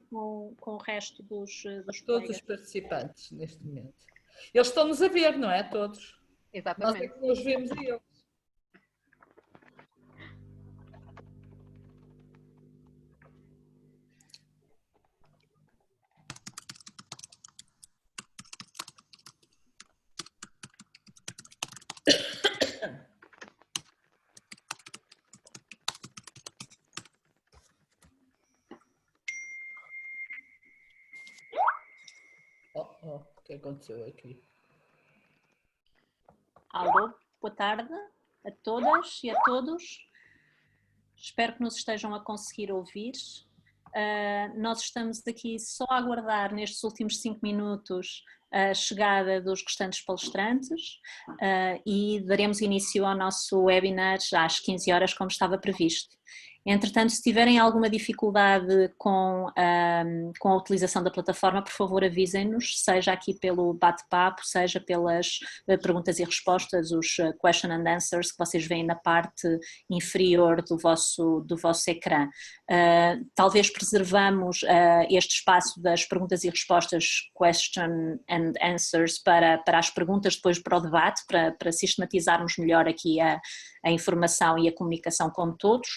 com o resto dos Todos colegas. os participantes neste momento. Eles estão-nos a ver, não é? Todos. Nós é Exatamente. que nos vemos a eles. O que aconteceu aqui? Alô, boa tarde a todas e a todos. Espero que nos estejam a conseguir ouvir. Nós estamos aqui só a aguardar nestes últimos 5 minutos a chegada dos restantes palestrantes e daremos início ao nosso webinar às 15 horas, como estava previsto. Entretanto, se tiverem alguma dificuldade com a utilização da plataforma, por favor avisem-nos, seja aqui pelo bate-papo, seja pelas perguntas e respostas, os question and answers que vocês veem na parte inferior do vosso ecrã. Talvez preservamos este espaço das perguntas e respostas, question and answers, para as perguntas, depois para o debate, para sistematizarmos melhor aqui a informação e a comunicação com todos,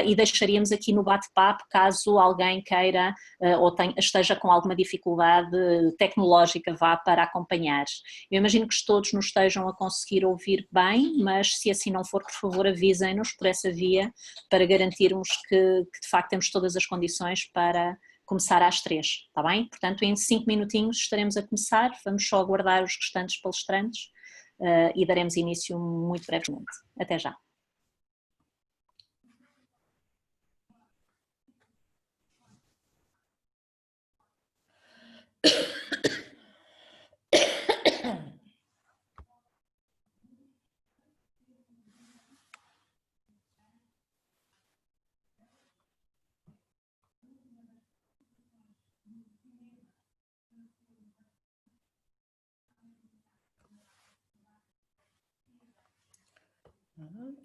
e deixaríamos aqui no bate-papo caso alguém queira ou esteja com alguma dificuldade tecnológica vá para acompanhar. Eu imagino que todos nos estejam a conseguir ouvir bem, mas se assim não for, por favor avisem-nos por essa via para garantirmos que de facto temos todas as condições para começar às 3, está bem? Portanto, em 5 minutinhos estaremos a começar, vamos só aguardar os restantes palestrantes e daremos início muito brevemente. Até já.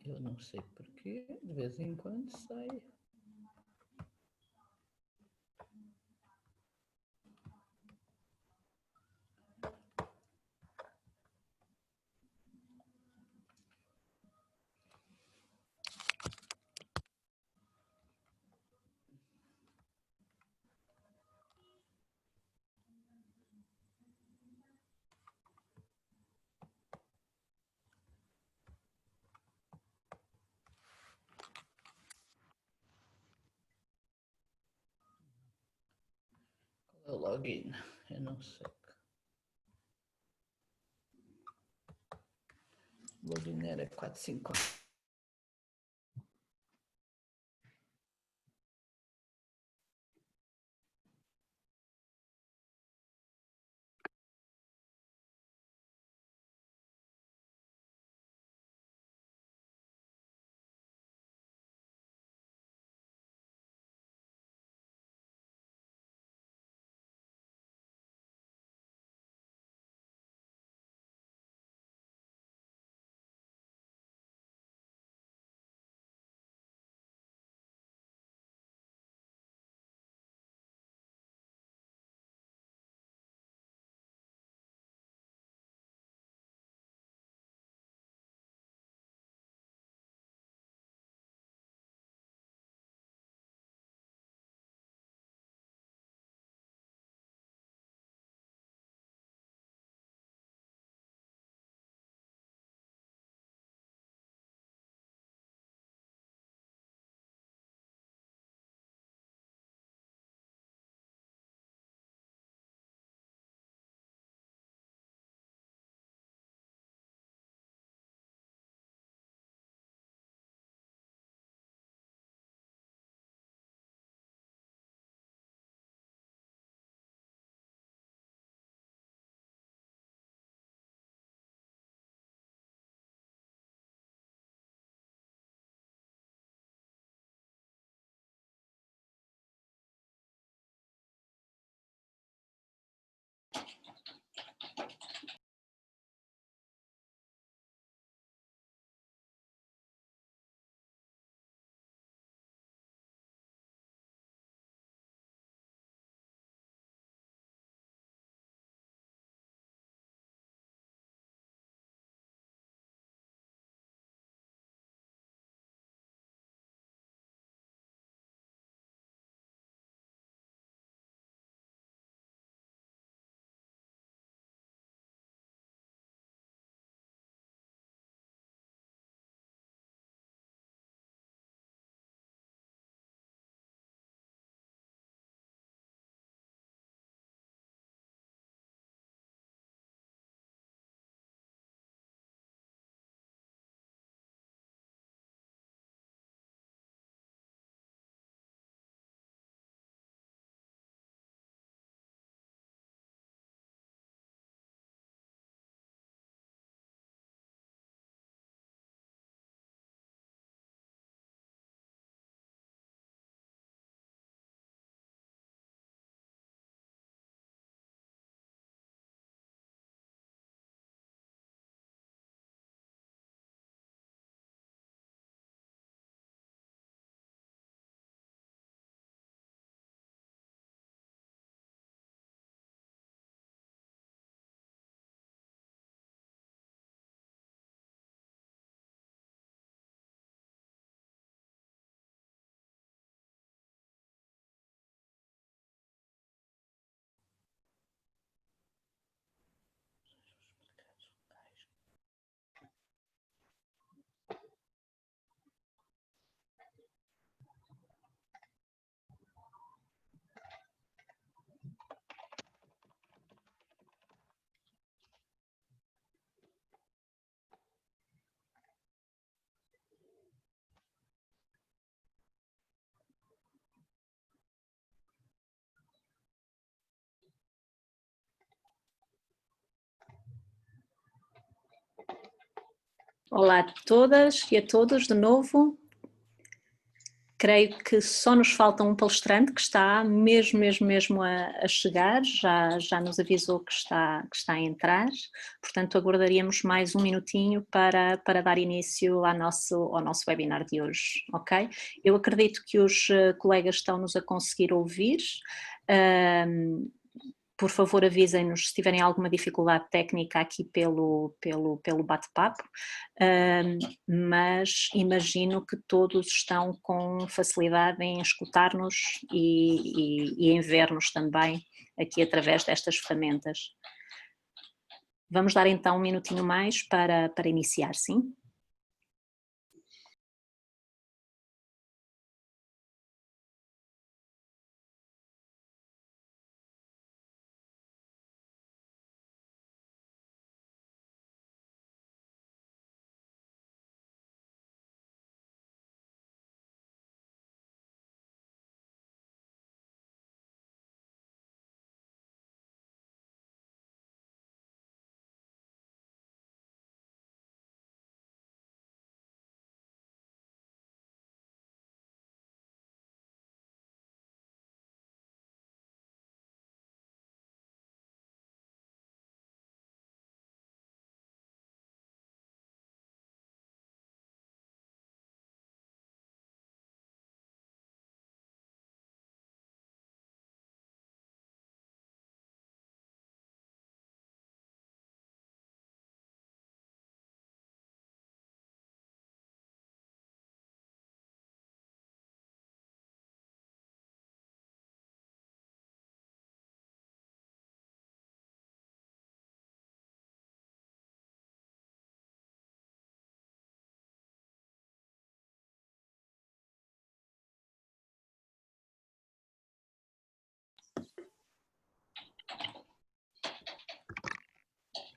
Eu não sei porquê, de vez em quando sai. Qual é o login? Eu não sei. O login era 454. Olá a todas e a todos de novo. Creio que só nos falta um palestrante que está mesmo a chegar, já nos avisou que está a entrar, portanto aguardaríamos mais um minutinho para dar início ao nosso webinar de hoje, ok? Eu acredito que os colegas estão-nos a conseguir ouvir. Por favor, avisem-nos se tiverem alguma dificuldade técnica aqui pelo bate-papo, mas imagino que todos estão com facilidade em escutar-nos e em ver-nos também aqui através destas ferramentas. Vamos dar então um minutinho mais para iniciar, sim?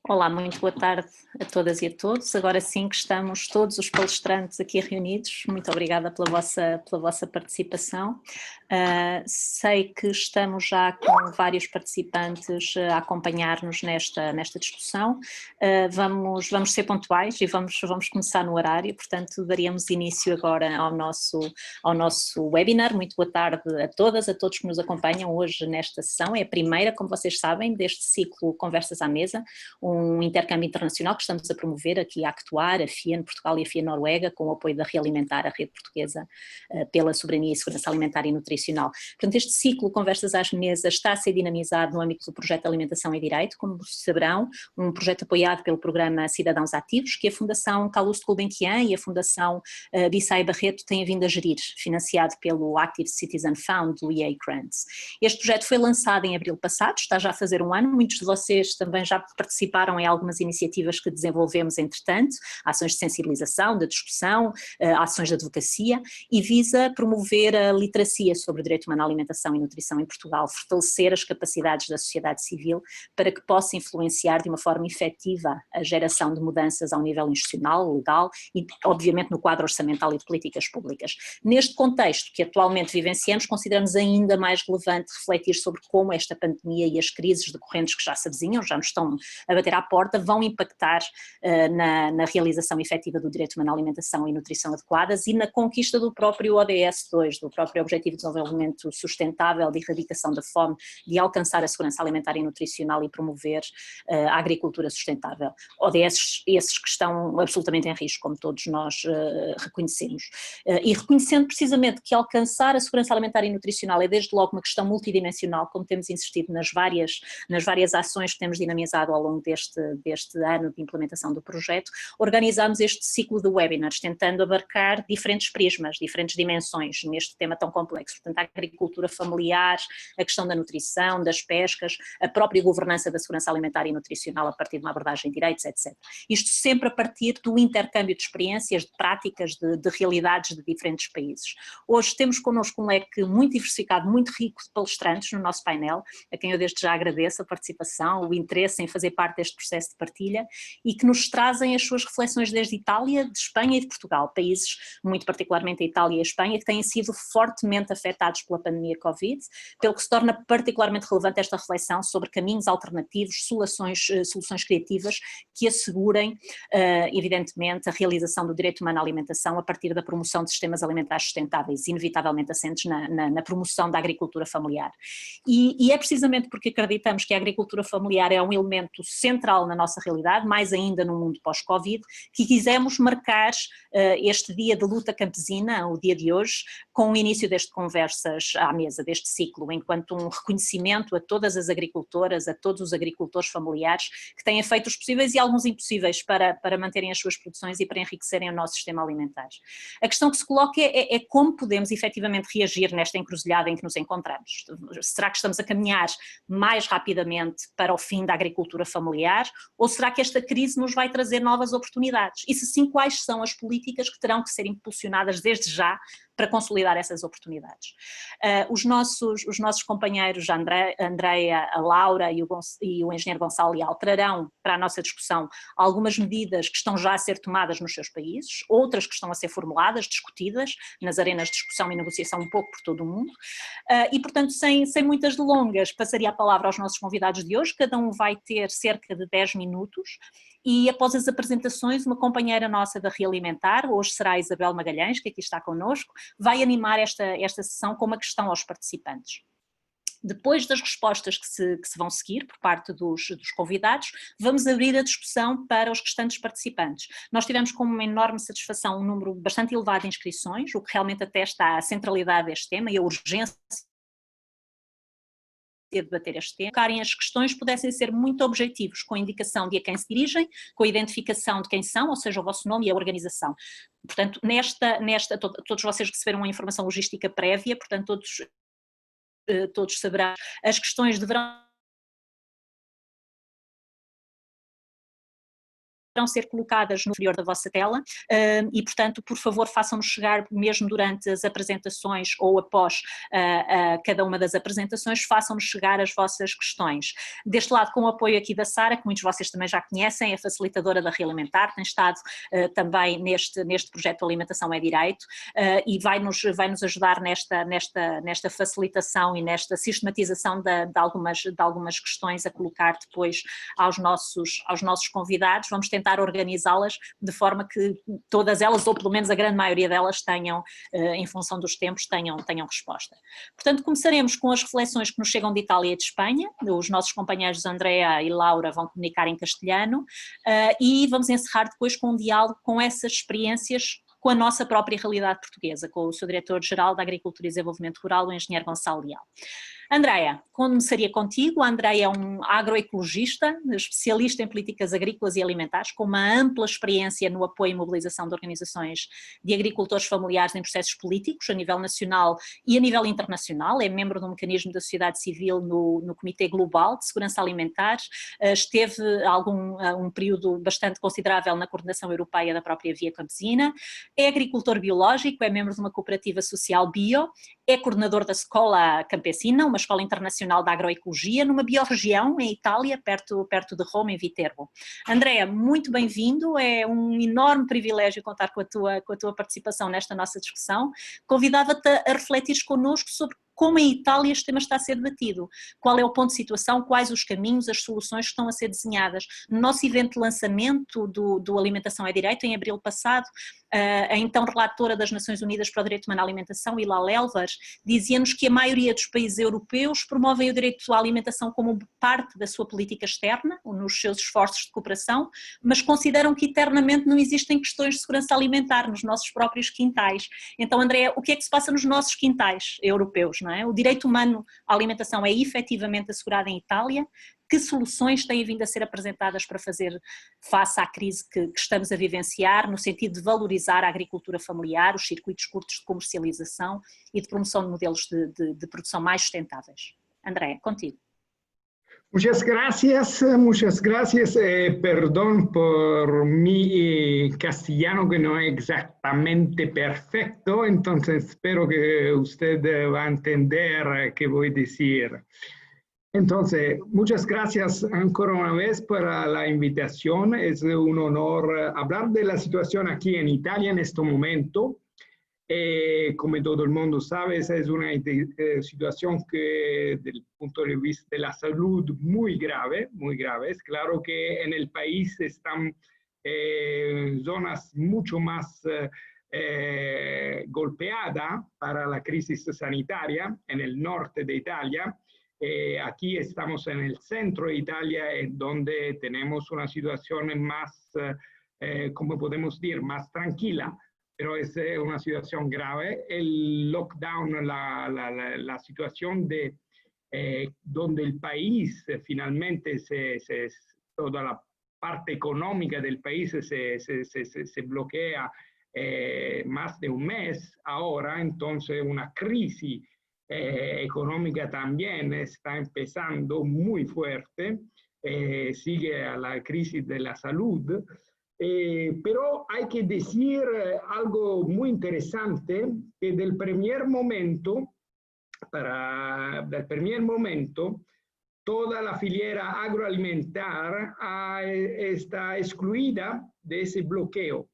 Olá, muito boa tarde a todas e a todos. Agora sim que estamos todos os palestrantes aqui reunidos. Muito obrigada pela vossa participação. Sei que estamos já com vários participantes a acompanhar-nos nesta discussão. Vamos ser pontuais e vamos começar no horário, portanto daríamos início agora ao nosso webinar. Muito boa tarde a todas, a todos que nos acompanham hoje nesta sessão. É a primeira, como vocês sabem, deste ciclo Conversas à Mesa, um intercâmbio internacional que estamos a promover aqui a Actuar, a FIA Portugal e a FIA Noruega, com o apoio da Realimentar, a rede portuguesa pela soberania e segurança alimentar e nutricional. Portanto, este ciclo Conversas às Mesas está a ser dinamizado no âmbito do projeto Alimentação e Direito, como saberão, um projeto apoiado pelo programa Cidadãos Ativos, que a Fundação Calouste Gulbenkian e a Fundação Bissai Barreto têm vindo a gerir, financiado pelo Active Citizen Fund do EA Grants. Este projeto foi lançado em abril passado, está já a fazer um ano, muitos de vocês também já participaram em algumas iniciativas que desenvolvemos entretanto, ações de sensibilização, de discussão, ações de advocacia, e visa promover a literacia sobre o direito humano à alimentação e nutrição em Portugal, fortalecer as capacidades da sociedade civil para que possa influenciar de uma forma efetiva a geração de mudanças ao nível institucional, legal e obviamente no quadro orçamental e de políticas públicas. Neste contexto que atualmente vivenciamos, consideramos ainda mais relevante refletir sobre como esta pandemia e as crises decorrentes que já se avizinham, já nos estão a bater à porta, vão impactar na realização efetiva do direito humano à alimentação e nutrição adequadas e na conquista do próprio ODS 2, do próprio Objetivo de Desenvolvimento Sustentável, de erradicação da fome, de alcançar a segurança alimentar e nutricional e promover a agricultura sustentável. ODS esses que estão absolutamente em risco, como todos nós reconhecemos. E reconhecendo precisamente que alcançar a segurança alimentar e nutricional é desde logo uma questão multidimensional, como temos insistido nas várias ações que temos dinamizado ao longo deste ano de implementação do projeto, organizámos este ciclo de webinars, tentando abarcar diferentes prismas, diferentes dimensões neste tema tão complexo. Portanto, a agricultura familiar, a questão da nutrição, das pescas, a própria governança da segurança alimentar e nutricional a partir de uma abordagem de direitos, etc. Isto sempre a partir do intercâmbio de experiências, de práticas, de realidades de diferentes países. Hoje temos connosco um leque muito diversificado, muito rico de palestrantes no nosso painel, a quem eu desde já agradeço a participação, o interesse em fazer parte deste processo de partilha, e que nos trazem as suas reflexões desde Itália, de Espanha e de Portugal, países, muito particularmente a Itália e a Espanha, que têm sido fortemente afetados pela pandemia Covid, pelo que se torna particularmente relevante esta reflexão sobre caminhos alternativos, soluções criativas que assegurem, evidentemente, a realização do direito humano à alimentação a partir da promoção de sistemas alimentares sustentáveis, inevitavelmente assentes na promoção da agricultura familiar. E é precisamente porque acreditamos que a agricultura familiar é um elemento central na nossa realidade, mais ainda no mundo pós-Covid, que quisemos marcar este dia de luta campesina, o dia de hoje, com o início deste Conversas à Mesa, deste ciclo, enquanto um reconhecimento a todas as agricultoras, a todos os agricultores familiares que têm feito os possíveis e alguns impossíveis para manterem as suas produções e para enriquecerem o nosso sistema alimentar. A questão que se coloca é como podemos efetivamente reagir nesta encruzilhada em que nos encontramos. Será que estamos a caminhar mais rapidamente para o fim da agricultura familiar ou será que esta crise nos vai trazer novas oportunidades? E se sim, quais são as políticas que terão que ser impulsionadas desde já para consolidar essas oportunidades? Os nossos companheiros, a Andreia, a Laura e o engenheiro Gonçalo Leal trarão para a nossa discussão algumas medidas que estão já a ser tomadas nos seus países, outras que estão a ser formuladas, discutidas nas arenas de discussão e negociação um pouco por todo o mundo, e portanto sem muitas delongas passaria a palavra aos nossos convidados de hoje, cada um vai ter cerca de 10 minutos e após as apresentações uma companheira nossa da Realimentar, hoje será a Isabel Magalhães, que aqui está connosco, vai animar esta sessão com uma questão aos participantes. Depois das respostas que se vão seguir por parte dos convidados, vamos abrir a discussão para os restantes participantes. Nós tivemos com uma enorme satisfação um número bastante elevado de inscrições, o que realmente atesta a centralidade deste tema e a urgência de debater este tema, colocarem as questões pudessem ser muito objetivos, com a indicação de a quem se dirigem, com a identificação de quem são, ou seja, o vosso nome e a organização. Portanto, todos vocês receberam uma informação logística prévia, portanto todos saberão, as questões deverão ser colocadas no inferior da vossa tela e, portanto, por favor, façam-nos chegar, mesmo durante as apresentações ou após cada uma das apresentações, façam-nos chegar as vossas questões. Deste lado, com o apoio aqui da Sara, que muitos de vocês também já conhecem, é facilitadora da Realimentar, tem estado também neste projeto de Alimentação é Direito e vai-nos ajudar nesta facilitação e nesta sistematização de algumas questões a colocar depois aos nossos convidados. Vamos tentar organizá-las de forma que todas elas, ou pelo menos a grande maioria delas, tenham, em função dos tempos, tenham resposta. Portanto, começaremos com as reflexões que nos chegam de Itália e de Espanha, os nossos companheiros Andrea e Laura vão comunicar em castelhano e vamos encerrar depois com um diálogo com essas experiências com a nossa própria realidade portuguesa, com o seu diretor-geral da Agricultura e Desenvolvimento Rural, o engenheiro Gonçalo Leal. Andreia, começaria contigo. A Andreia é um agroecologista, especialista em políticas agrícolas e alimentares, com uma ampla experiência no apoio e mobilização de organizações de agricultores familiares em processos políticos, a nível nacional e a nível internacional, é membro do mecanismo da sociedade civil no Comitê Global de Segurança Alimentar, esteve um período bastante considerável na coordenação europeia da própria Via Campesina, é agricultor biológico, é membro de uma cooperativa social bio, é coordenador da Escola Campesina, uma escola internacional de agroecologia, numa biorregião em Itália, perto de Roma, em Viterbo. Andrea, muito bem-vindo, é um enorme privilégio contar com a tua participação nesta nossa discussão. Convidava-te a refletires connosco sobre como em Itália este tema está a ser debatido, qual é o ponto de situação, quais os caminhos, as soluções que estão a ser desenhadas. No nosso evento de lançamento do Alimentação é Direito, em abril passado, a então relatora das Nações Unidas para o Direito Humano à Alimentação, Hilal Elvas, dizia-nos que a maioria dos países europeus promovem o direito à alimentação como parte da sua política externa, nos seus esforços de cooperação, mas consideram que eternamente não existem questões de segurança alimentar nos nossos próprios quintais. Então, André, o que é que se passa nos nossos quintais europeus, não é? O direito humano à alimentação é efetivamente assegurado em Itália? Que soluções têm vindo a ser apresentadas para fazer face à crise que estamos a vivenciar, no sentido de valorizar a agricultura familiar, os circuitos curtos de comercialização e de promoção de modelos de produção mais sustentáveis? André, contigo. Muchas gracias. Perdón por mi castellano que no es exactamente perfecto, entonces espero que usted va a entender qué voy a decir. Entonces, muchas gracias ancora una vez por la invitación. Es un honor hablar de la situación aquí en Italia en este momento. Como todo el mundo sabe, esa es una situación que, desde el punto de vista de la salud, muy grave, muy grave. Es claro que en el país están zonas mucho más golpeadas para la crisis sanitaria, en el norte de Italia. Aquí estamos en el centro de Italia, donde tenemos una situación más, como podemos decir, más tranquila, pero es una situación grave. El lockdown, la situación de donde el país finalmente, toda la parte económica del país se bloquea más de un mes ahora, entonces una crisis económica también está empezando muy fuerte, sigue a la crisis de la salud, pero hay que decir algo muy interesante, que del primer momento, toda la filiera agroalimentar está excluida de ese bloqueo.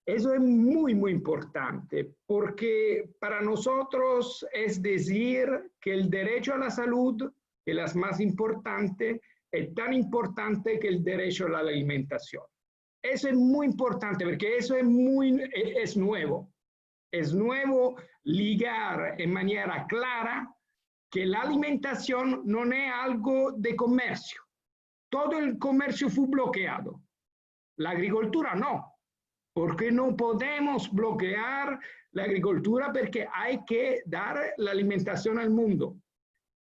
Eso es muy, muy importante, porque para nosotros es decir que el derecho a la salud, que es la más importante, es tan importante que el derecho a la alimentación. Eso es muy importante, porque eso es nuevo. Es nuevo ligar en manera clara que la alimentación no es algo de comercio. Todo el comercio fue bloqueado. La agricultura no. Porque no podemos bloquear la agricultura, porque hay que dar la alimentación al mundo.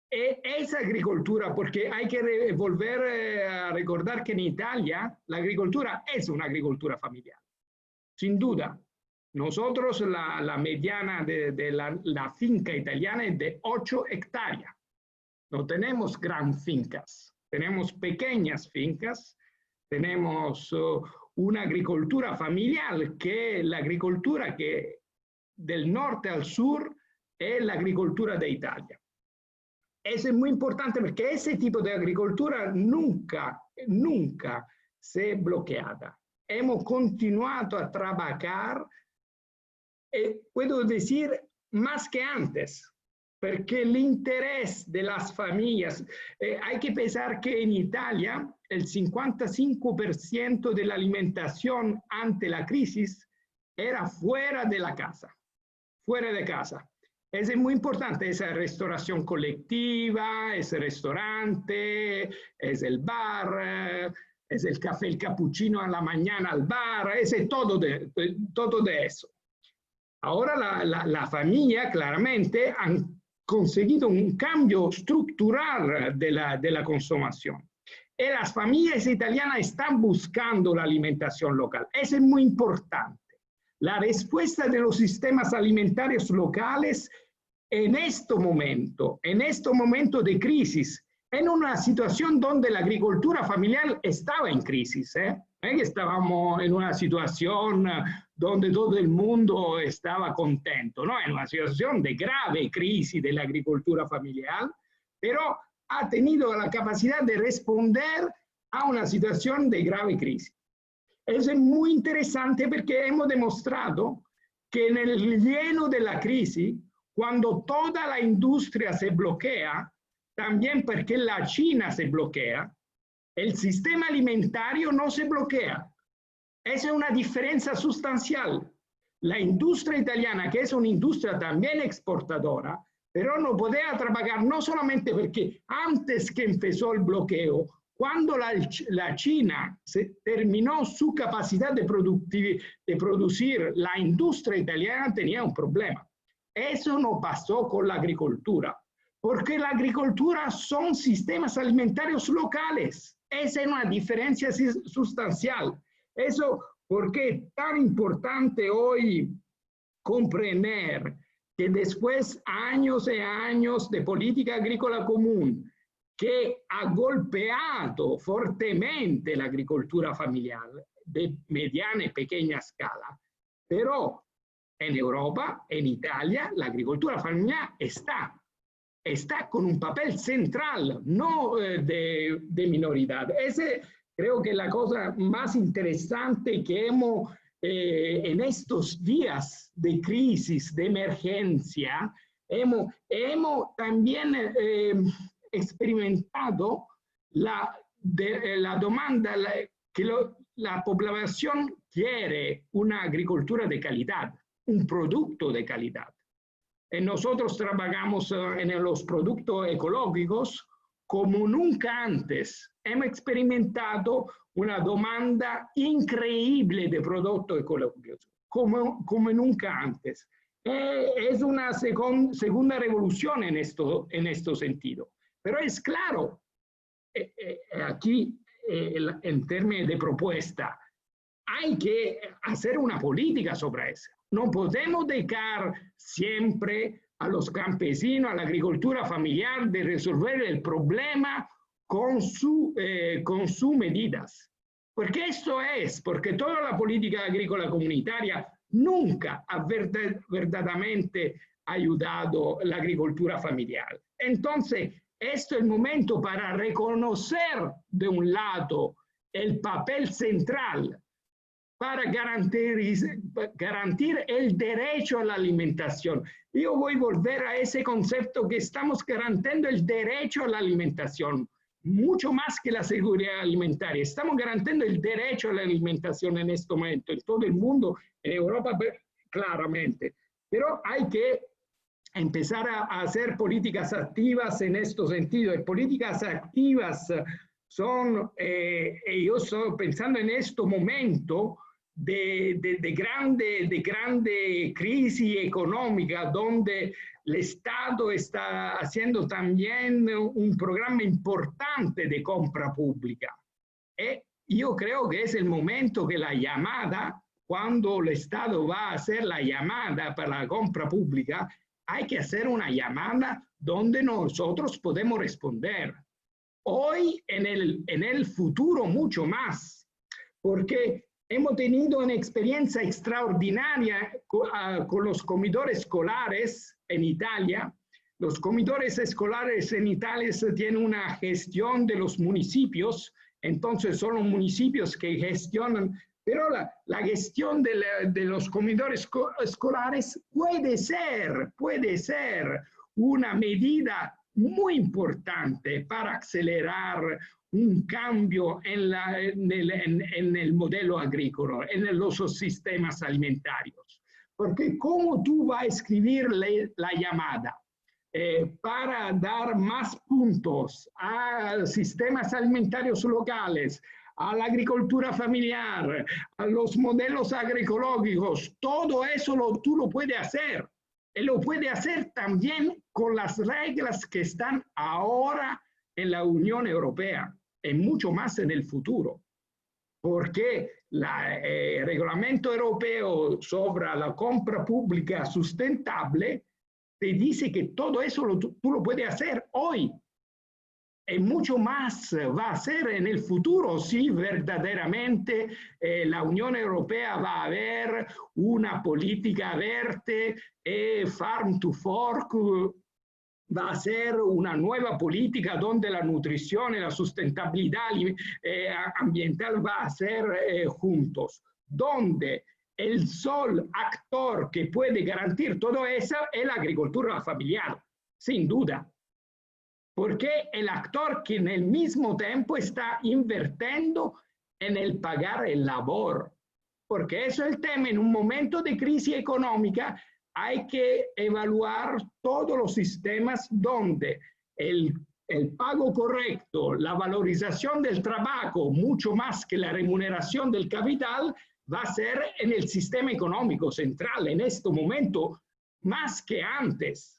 Esa agricultura, porque hay que volver a recordar que en Italia la agricultura es una agricultura familiar, sin duda. Nosotros la mediana de la finca italiana es de 8 hectáreas. No tenemos gran fincas, tenemos pequeñas fincas, tenemos una agricultura familiar, que la agricultura que del norte al sur es la agricultura de Italia. Eso es muy importante, porque ese tipo de agricultura nunca se è bloqueada. Hemos continuado a trabajar, puedo decir, más que antes, porque el interés de las familias, hay que pensar que en Italia el 55% de la alimentación ante la crisis era fuera de la casa, fuera de casa. Es muy importante esa restauración colectiva, ese restaurante, es el bar, es el café, el cappuccino a la mañana al bar, es todo de eso. Ahora la familia claramente han conseguido un cambio estructural de la consumación. Y las familias italianas están buscando la alimentación local. Eso es muy importante. La respuesta de los sistemas alimentarios locales en este momento de crisis, en una situación donde la agricultura familiar estaba en crisis, no es que estábamos en una situación donde todo el mundo estaba contento, no, en una situación de grave crisis de la agricultura familiar, pero ha tenido la capacidad de responder a una situación de grave crisis. Eso es muy interesante, porque hemos demostrado que en el lleno de la crisis, cuando toda la industria se bloquea, también porque la China se bloquea, el sistema alimentario no se bloquea. Esa es una diferencia sustancial. La industria italiana, que es una industria también exportadora, pero no podía trabajar, no solamente porque antes que empezó el bloqueo, cuando la China terminó su capacidad de producir, la industria italiana tenía un problema. Eso no pasó con la agricultura, porque la agricultura son sistemas alimentarios locales. Esa es una diferencia sustancial. Eso porque es tan importante hoy comprender que después años y años de política agrícola común, que ha golpeado fuertemente la agricultura familiar de mediana y pequeña escala, pero en Europa, en Italia, la agricultura familiar está. está con un papel central, no de minoridad. Ese creo que es la cosa más interesante que hemos en estos días de crisis, de emergencia, hemos también experimentado la demanda, que la población quiere una agricultura de calidad, un producto de calidad. Nosotros trabajamos en los productos ecológicos como nunca antes. Hemos experimentado una demanda increíble de productos ecológicos, como nunca antes. Es una segunda revolución en este sentido. Pero es claro, aquí en términos de propuesta, hay que hacer una política sobre eso. No podemos dejar siempre a los campesinos, a la agricultura familiar, de resolver el problema con sus medidas. Porque esto es, porque toda la política agrícola comunitaria nunca ha verdaderamente ayudado a la agricultura familiar. Entonces, este es el momento para reconocer de un lado el papel central para garantir el derecho a la alimentación. Yo voy a volver a ese concepto que estamos garantizando el derecho a la alimentación, mucho más que la seguridad alimentaria. Estamos garantizando el derecho a la alimentación en este momento, en todo el mundo, en Europa claramente. Pero hay que empezar a hacer políticas activas en este sentido. Y políticas activas son, yo estoy pensando en este momento, de grande crisis económica, donde el Estado está haciendo también un programa importante de compra pública. Yo creo que es el momento que la llamada, cuando el Estado va a hacer la llamada para la compra pública, hay que hacer una llamada donde nosotros podemos responder. Hoy, en el futuro, mucho más, porque hemos tenido una experiencia extraordinaria con los comedores escolares en Italia. Los comedores escolares en Italia tienen una gestión de los municipios, entonces son los municipios que gestionan, pero la gestión de los comedores escolares puede ser una medida muy importante para acelerar un cambio en el modelo agrícola, en los sistemas alimentarios. Porque ¿cómo tú vas a escribir la llamada para dar más puntos a sistemas alimentarios locales, a la agricultura familiar, a los modelos agroecológicos? Todo eso tú lo puedes hacer. Y lo puede hacer también con las reglas que están ahora en la Unión Europea y mucho más en el futuro. Porque el reglamento europeo sobre la compra pública sustentable te dice que todo eso tú lo puedes hacer hoy. Y mucho más va a ser en el futuro si verdaderamente la Unión Europea va a haber una política verde, Farm to Fork va a ser una nueva política donde la nutrición y la sustentabilidad ambiental va a ser juntos, donde el solo actor que puede garantizar todo eso es la agricultura familiar, sin duda. Porque el actor que en el mismo tiempo está invirtiendo en el pagar el labor. Porque eso es el tema. En un momento de crisis económica hay que evaluar todos los sistemas donde el pago correcto, la valorización del trabajo, mucho más que la remuneración del capital, va a ser en el sistema económico central, en este momento, más que antes.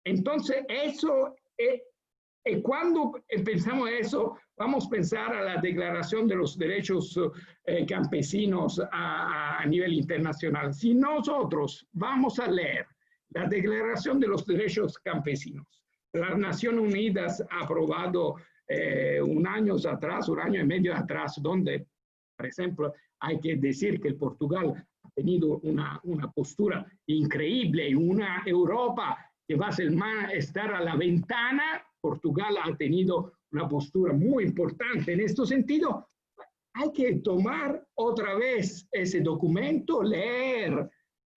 Entonces, eso... Y cuando pensamos eso, vamos a pensar a la Declaración de los Derechos Campesinos a nivel internacional. Si nosotros vamos a leer la Declaración de los Derechos Campesinos, las Naciones Unidas ha aprobado un año y medio atrás, donde, por ejemplo, hay que decir que el Portugal ha tenido una postura increíble, una Europa que va a estar a la ventana. Portugal ha tenido una postura muy importante en este sentido. Hay que tomar otra vez ese documento, leer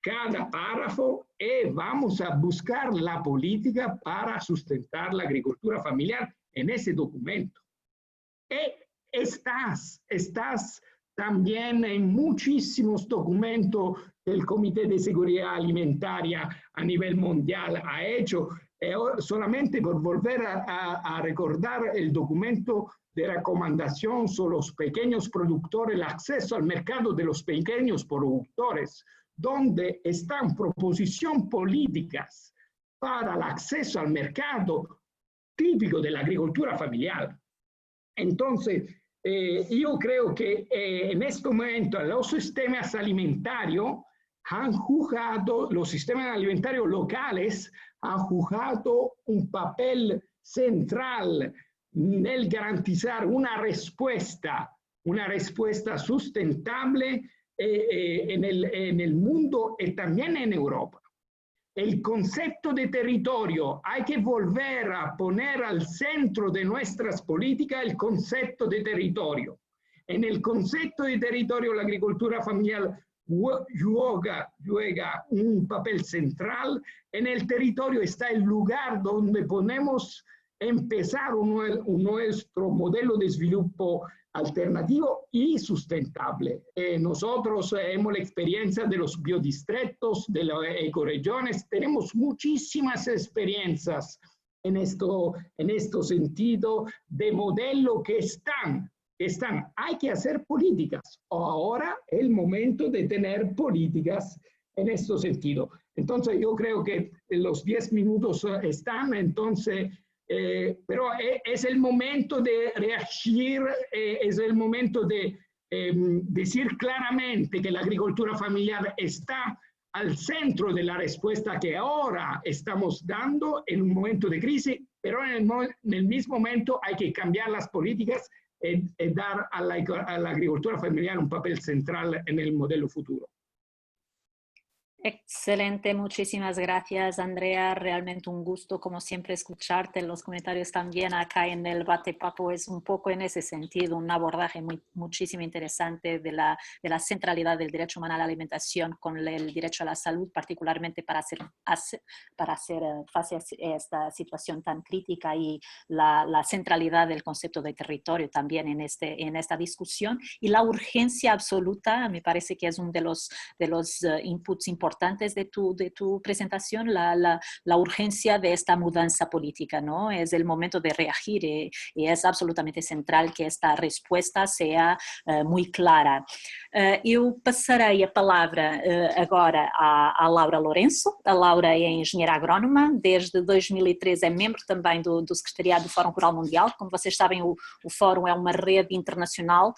cada párrafo y vamos a buscar la política para sustentar la agricultura familiar en ese documento. Estás también en muchísimos documentos que el Comité de Seguridad Alimentaria a nivel mundial ha hecho. Solamente por volver a recordar el documento de recomendación sobre los pequeños productores, el acceso al mercado de los pequeños productores, donde están proposiciones políticas para el acceso al mercado típico de la agricultura familiar. Entonces, yo creo que en este momento los sistemas alimentarios han jugado, los sistemas alimentarios locales han jugado un papel central en el garantizar una respuesta sustentable en el mundo y también en Europa. El concepto de territorio, hay que volver a poner al centro de nuestras políticas el concepto de territorio. En el concepto de territorio, la agricultura familiar juega un papel central. En el territorio está el lugar donde podemos empezar nuestro modelo de desarrollo alternativo y sustentable. Nosotros hemos la experiencia de los biodistritos, de las ecoregiones, tenemos muchísimas experiencias en este sentido de modelo que están. Hay que hacer políticas. Ahora es el momento de tener políticas en este sentido. Entonces yo creo que los 10 minutos están, entonces... pero es el momento de reagir, es el momento de decir claramente que la agricultura familiar está al centro de la respuesta que ahora estamos dando en un momento de crisis, pero en el mismo momento hay que cambiar las políticas y dar a la agricultura familiar un papel central en el modelo futuro. Excelente, muchísimas gracias, Andrea. Realmente un gusto, como siempre, escucharte. Los comentarios también acá en el Bate-Papo es un poco en ese sentido, un abordaje muchísimo interesante de la centralidad del derecho humano a la alimentación con el derecho a la salud, particularmente para hacer face a esta situación tan crítica y la centralidad del concepto de territorio también en esta discusión y la urgencia absoluta. Me parece que es uno de los inputs importantes de tu presentación, la urgencia de esta mudanza política, ¿no? Es el momento de reagir y es absolutamente central que esta respuesta sea muy clara. Eu passarei a palavra agora à Laura Lourenço. A Laura é engenheira agrónoma, desde 2013 é membro também do Secretariado do Fórum Rural Mundial. Como vocês sabem, o Fórum é uma rede internacional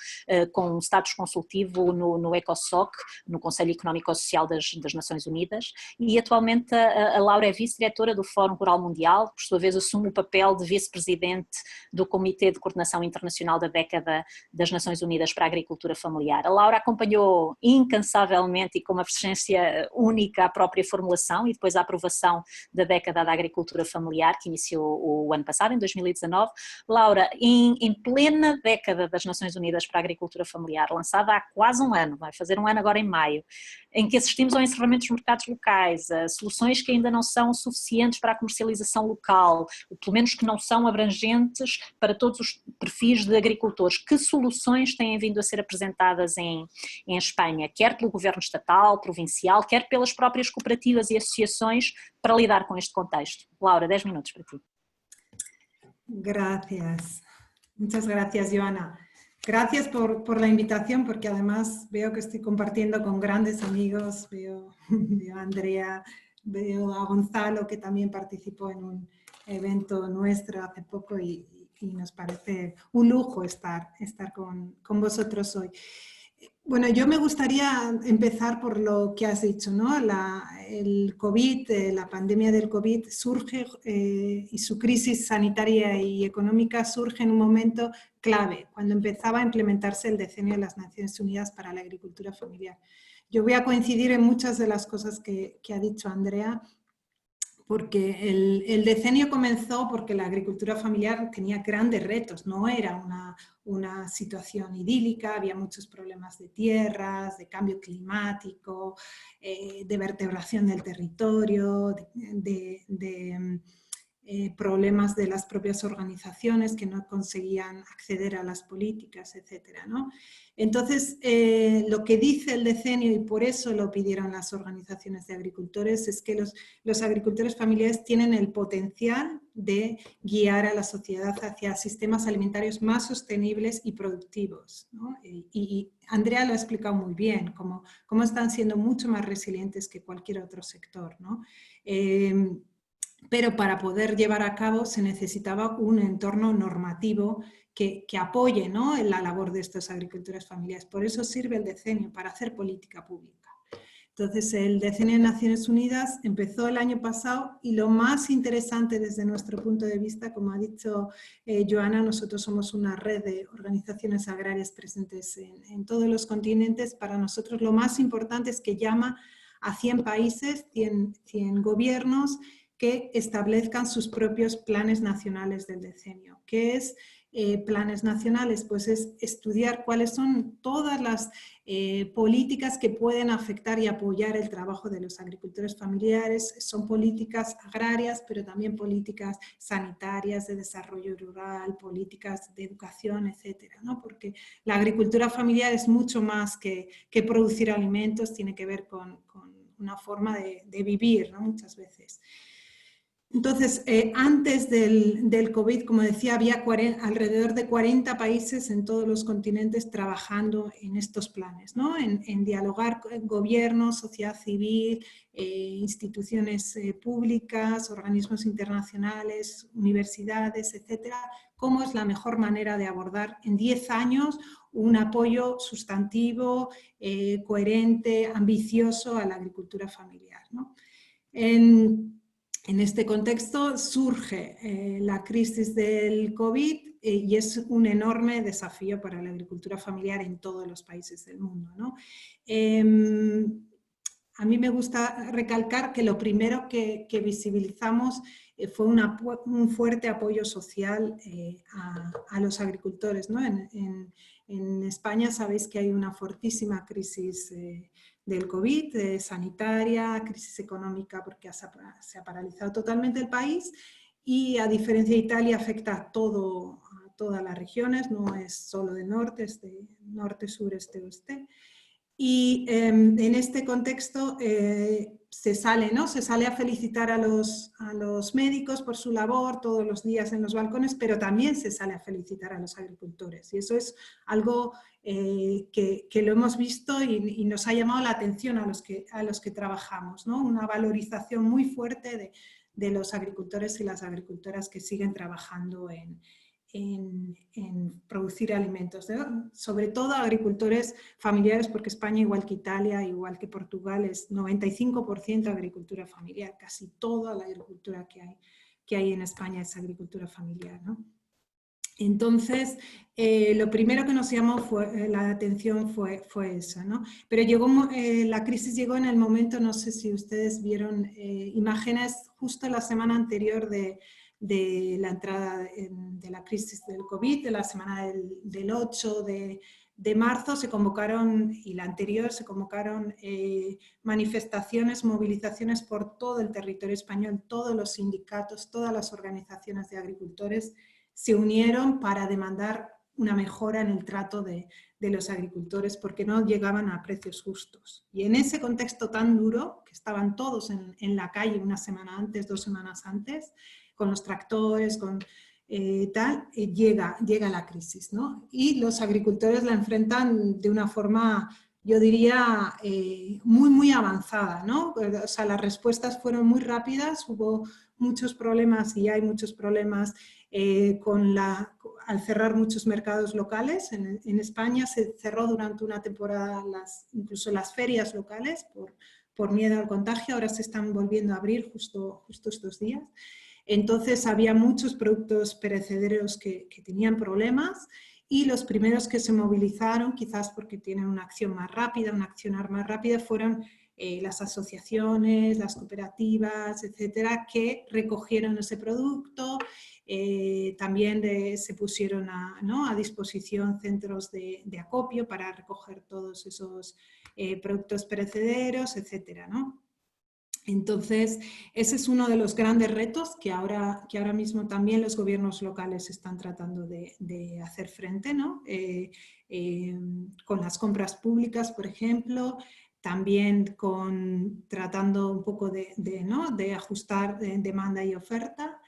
com status consultivo no ECOSOC, no Conselho Económico e Social das Nações Unidas, e atualmente a Laura é vice-diretora do Fórum Rural Mundial, por sua vez assume o papel de vice-presidente do Comitê de Coordenação Internacional da Década das Nações Unidas para a Agricultura Familiar. A Laura acompanhou incansavelmente e com uma presença única a própria formulação e depois a aprovação da Década da Agricultura Familiar, que iniciou o ano passado, em 2019. Laura, em plena Década das Nações Unidas para a Agricultura Familiar, lançada há quase um ano, vai fazer um ano agora em maio, em que assistimos ao encerramento dos mercados locais, a soluções que ainda não são suficientes para a comercialização local, pelo menos que não são abrangentes para todos os perfis de agricultores. Que soluções têm vindo a ser apresentadas em Espanha, quer pelo governo estatal, provincial, quer pelas próprias cooperativas e associações para lidar com este contexto? Laura, 10 minutos para ti. Gracias. Muchas gracias, Joana. Gracias por la invitación, porque además veo que estoy compartiendo con grandes amigos, veo a Andrea, veo a Gonzalo, que también participó en un evento nuestro hace poco y nos parece un lujo estar con vosotros hoy. Bueno, yo me gustaría empezar por lo que has dicho, ¿no? El COVID, la pandemia del COVID surge y su crisis sanitaria y económica surge en un momento clave, cuando empezaba a implementarse el Decenio de las Naciones Unidas para la Agricultura Familiar. Yo voy a coincidir en muchas de las cosas que ha dicho Andrea, porque el decenio comenzó porque la agricultura familiar tenía grandes retos, no era una situación idílica, había muchos problemas de tierras, de cambio climático, de vertebración del territorio, problemas de las propias organizaciones que no conseguían acceder a las políticas, etcétera, ¿no? Entonces, lo que dice el decenio, y por eso lo pidieron las organizaciones de agricultores, es que los agricultores familiares tienen el potencial de guiar a la sociedad hacia sistemas alimentarios más sostenibles y productivos, ¿no? Y Andrea lo ha explicado muy bien, cómo están siendo mucho más resilientes que cualquier otro sector, ¿no? Pero para poder llevar a cabo se necesitaba un entorno normativo que apoye, ¿no?, la labor de estos agricultores familiares. Por eso sirve el decenio, para hacer política pública. Entonces, el decenio de Naciones Unidas empezó el año pasado y lo más interesante desde nuestro punto de vista, como ha dicho Joana, nosotros somos una red de organizaciones agrarias presentes en todos los continentes. Para nosotros lo más importante es que llama a 100 países, 100 gobiernos, que establezcan sus propios planes nacionales del decenio. ¿Qué es planes nacionales? Pues es estudiar cuáles son todas las políticas que pueden afectar y apoyar el trabajo de los agricultores familiares. Son políticas agrarias, pero también políticas sanitarias, de desarrollo rural, políticas de educación, etcétera, ¿no? Porque la agricultura familiar es mucho más que producir alimentos, tiene que ver con una forma de vivir, ¿no?, muchas veces. Entonces, antes del COVID, como decía, había alrededor de 40 países en todos los continentes trabajando en estos planes, ¿no? En dialogar con gobiernos, sociedad civil, instituciones públicas, organismos internacionales, universidades, etcétera, cómo es la mejor manera de abordar en 10 años un apoyo sustantivo, coherente, ambicioso a la agricultura familiar, ¿no? En este contexto surge la crisis del COVID y es un enorme desafío para la agricultura familiar en todos los países del mundo, ¿no? A mí me gusta recalcar que lo primero que visibilizamos fue un fuerte apoyo social a los agricultores, ¿no? En España sabéis que hay una fortísima crisis del COVID, sanitaria, crisis económica porque se ha paralizado totalmente el país y a diferencia de Italia afecta a todas las regiones, no es solo de norte, es de norte, sur, este, oeste. Y en este contexto se sale a felicitar a los médicos por su labor todos los días en los balcones, pero también se sale a felicitar a los agricultores. Y eso es algo que lo hemos visto y nos ha llamado la atención a los que trabajamos, ¿no? Una valorización muy fuerte de los agricultores y las agricultoras que siguen trabajando en producir alimentos, ¿no? Sobre todo agricultores familiares, porque España, igual que Italia, igual que Portugal, es 95% agricultura familiar. Casi toda la agricultura que hay en España es agricultura familiar, ¿no? Entonces, lo primero que nos llamó la atención fue eso, ¿no? Pero la crisis llegó en el momento, no sé si ustedes vieron imágenes justo la semana anterior de la entrada de la crisis del COVID, de la semana del 8 de marzo se convocaron, y la anterior se convocaron manifestaciones, movilizaciones por todo el territorio español, todos los sindicatos, todas las organizaciones de agricultores se unieron para demandar una mejora en el trato de los agricultores porque no llegaban a precios justos. Y en ese contexto tan duro, que estaban todos en la calle una semana antes, 2 semanas antes, con los tractores, llega la crisis, ¿no? Y los agricultores la enfrentan de una forma, yo diría, muy, muy avanzada, ¿no? O sea, las respuestas fueron muy rápidas, hubo muchos problemas y hay muchos problemas al cerrar muchos mercados locales. En España se cerró durante una temporada incluso las ferias locales por miedo al contagio, ahora se están volviendo a abrir justo estos días. Entonces había muchos productos perecederos que tenían problemas y los primeros que se movilizaron, quizás porque tienen una acción más rápida, un accionar más rápida, fueron las asociaciones, las cooperativas, etcétera, que recogieron ese producto. También se pusieron a disposición centros de acopio para recoger todos esos productos perecederos, etcétera, ¿no? Entonces, ese es uno de los grandes retos que ahora mismo también los gobiernos locales están tratando de hacer frente, ¿no? Con las compras públicas, por ejemplo, también tratando un poco de ajustar demanda y oferta.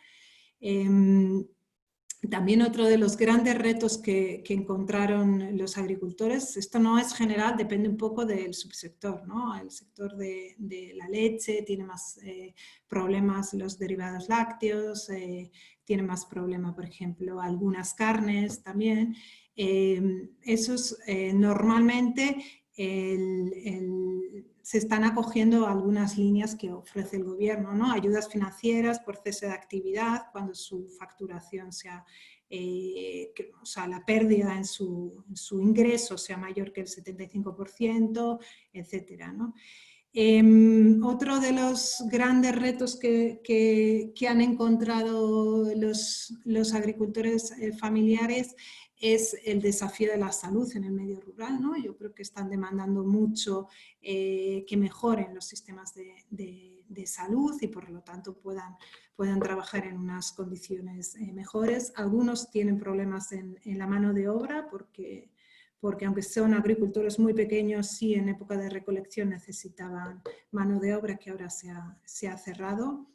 También otro de los grandes retos que encontraron los agricultores, esto no es general, depende un poco del subsector, ¿no? El sector de la leche tiene más problemas, los derivados lácteos, tiene más problema, por ejemplo, algunas carnes también. Esos normalmente se están acogiendo a algunas líneas que ofrece el gobierno, ¿no? Ayudas financieras por cese de actividad cuando su facturación sea, o sea, la pérdida en su ingreso sea mayor que el 75%, etcétera, ¿no? Otro de los grandes retos que han encontrado los agricultores familiares es el desafío de la salud en el medio rural, ¿no? Yo creo que están demandando mucho que mejoren los sistemas de salud y por lo tanto puedan trabajar en unas condiciones mejores. Algunos tienen problemas en la mano de obra porque aunque son agricultores muy pequeños, sí en época de recolección necesitaban mano de obra que ahora se ha cerrado.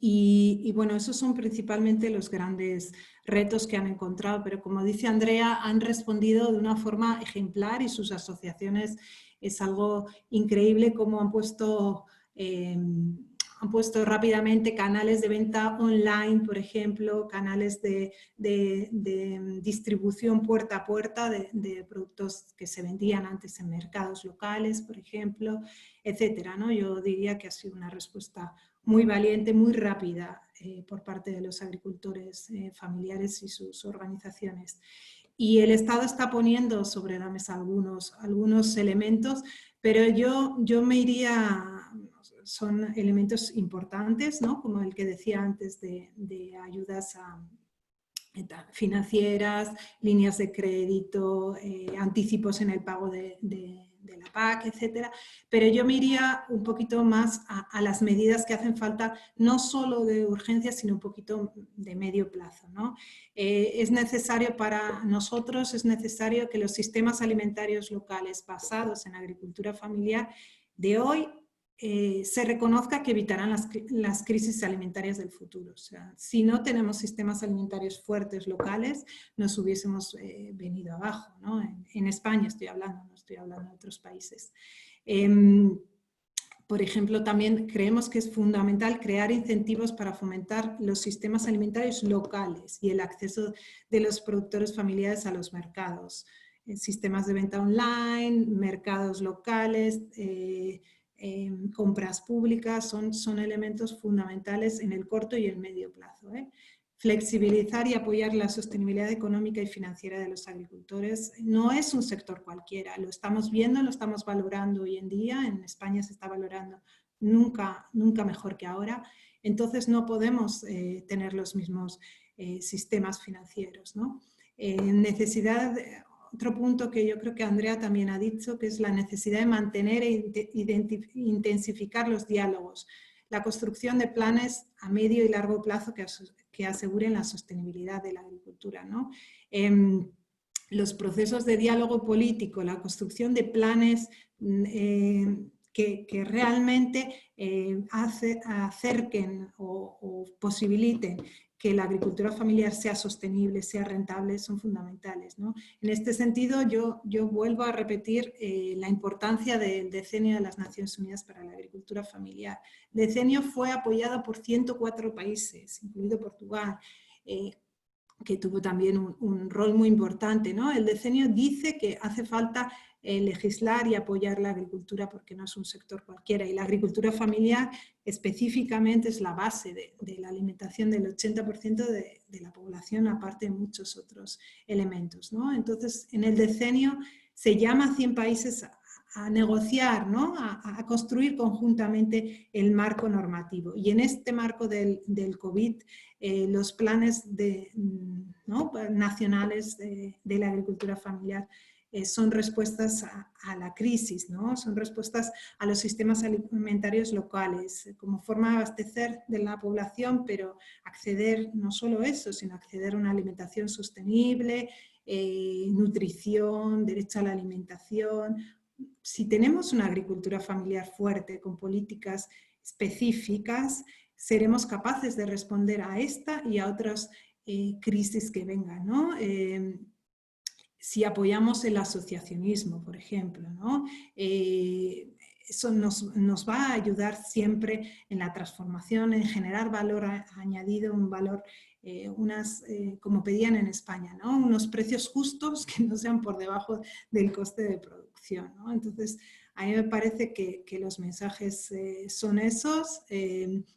Y bueno, esos son principalmente los grandes retos que han encontrado, pero como dice Andrea, han respondido de una forma ejemplar y sus asociaciones es algo increíble cómo han puesto rápidamente canales de venta online, por ejemplo, canales de distribución puerta a puerta de productos que se vendían antes en mercados locales, por ejemplo, etcétera, ¿no? Yo diría que ha sido una respuesta muy valiente, muy rápida por parte de los agricultores familiares y sus organizaciones. Y el Estado está poniendo sobre la mesa algunos elementos, pero yo me iría, son elementos importantes, ¿no? Como el que decía antes de ayudas financieras, líneas de crédito, anticipos en el pago de la PAC, etcétera. Pero yo me iría un poquito más a las medidas que hacen falta, no solo de urgencia, sino un poquito de medio plazo, ¿no? Es necesario para nosotros, es necesario que los sistemas alimentarios locales basados en agricultura familiar de hoy se reconozca que evitarán las crisis alimentarias del futuro. O sea, si no tenemos sistemas alimentarios fuertes locales, nos hubiésemos venido abajo, ¿no? En España estoy hablando, no estoy hablando de otros países. Por ejemplo, también creemos que es fundamental crear incentivos para fomentar los sistemas alimentarios locales y el acceso de los productores familiares a los mercados. Sistemas de venta online, mercados locales, compras públicas son elementos fundamentales en el corto y el medio plazo. Flexibilizar y apoyar la sostenibilidad económica y financiera de los agricultores no es un sector cualquiera, lo estamos viendo, lo estamos valorando hoy en día, en España se está valorando nunca mejor que ahora, entonces no podemos tener los mismos sistemas financieros, ¿no? Otro punto que yo creo que Andrea también ha dicho, que es la necesidad de mantener e intensificar los diálogos, la construcción de planes a medio y largo plazo que aseguren la sostenibilidad de la agricultura, ¿no? Los procesos de diálogo político, la construcción de planes que realmente acerquen o posibiliten que la agricultura familiar sea sostenible, sea rentable, son fundamentales, ¿no? En este sentido, yo vuelvo a repetir la importancia del Decenio de las Naciones Unidas para la Agricultura Familiar. El Decenio fue apoyado por 104 países, incluido Portugal, que tuvo también un rol muy importante, ¿no? El Decenio dice que hace falta legislar y apoyar la agricultura porque no es un sector cualquiera y la agricultura familiar específicamente es la base de la alimentación del 80% de la población, aparte de muchos otros elementos, ¿no? Entonces, en el Decenio se llama a 100 países a negociar, ¿no? A construir conjuntamente el marco normativo. Y en este marco del COVID, los planes ¿no? nacionales de la agricultura familiar son respuestas a la crisis, ¿no? Son respuestas a los sistemas alimentarios locales, como forma de abastecer de la población, pero acceder no solo eso, sino acceder a una alimentación sostenible, nutrición, derecho a la alimentación. Si tenemos una agricultura familiar fuerte, con políticas específicas, seremos capaces de responder a esta y a otras crisis que vengan, ¿no? Si apoyamos el asociacionismo, por ejemplo, ¿no? Eso nos va a ayudar siempre en la transformación, en generar valor añadido, un valor, como pedían en España, ¿no? Unos precios justos que no sean por debajo del coste de producción, ¿no? Entonces, a mí me parece que los mensajes son esos.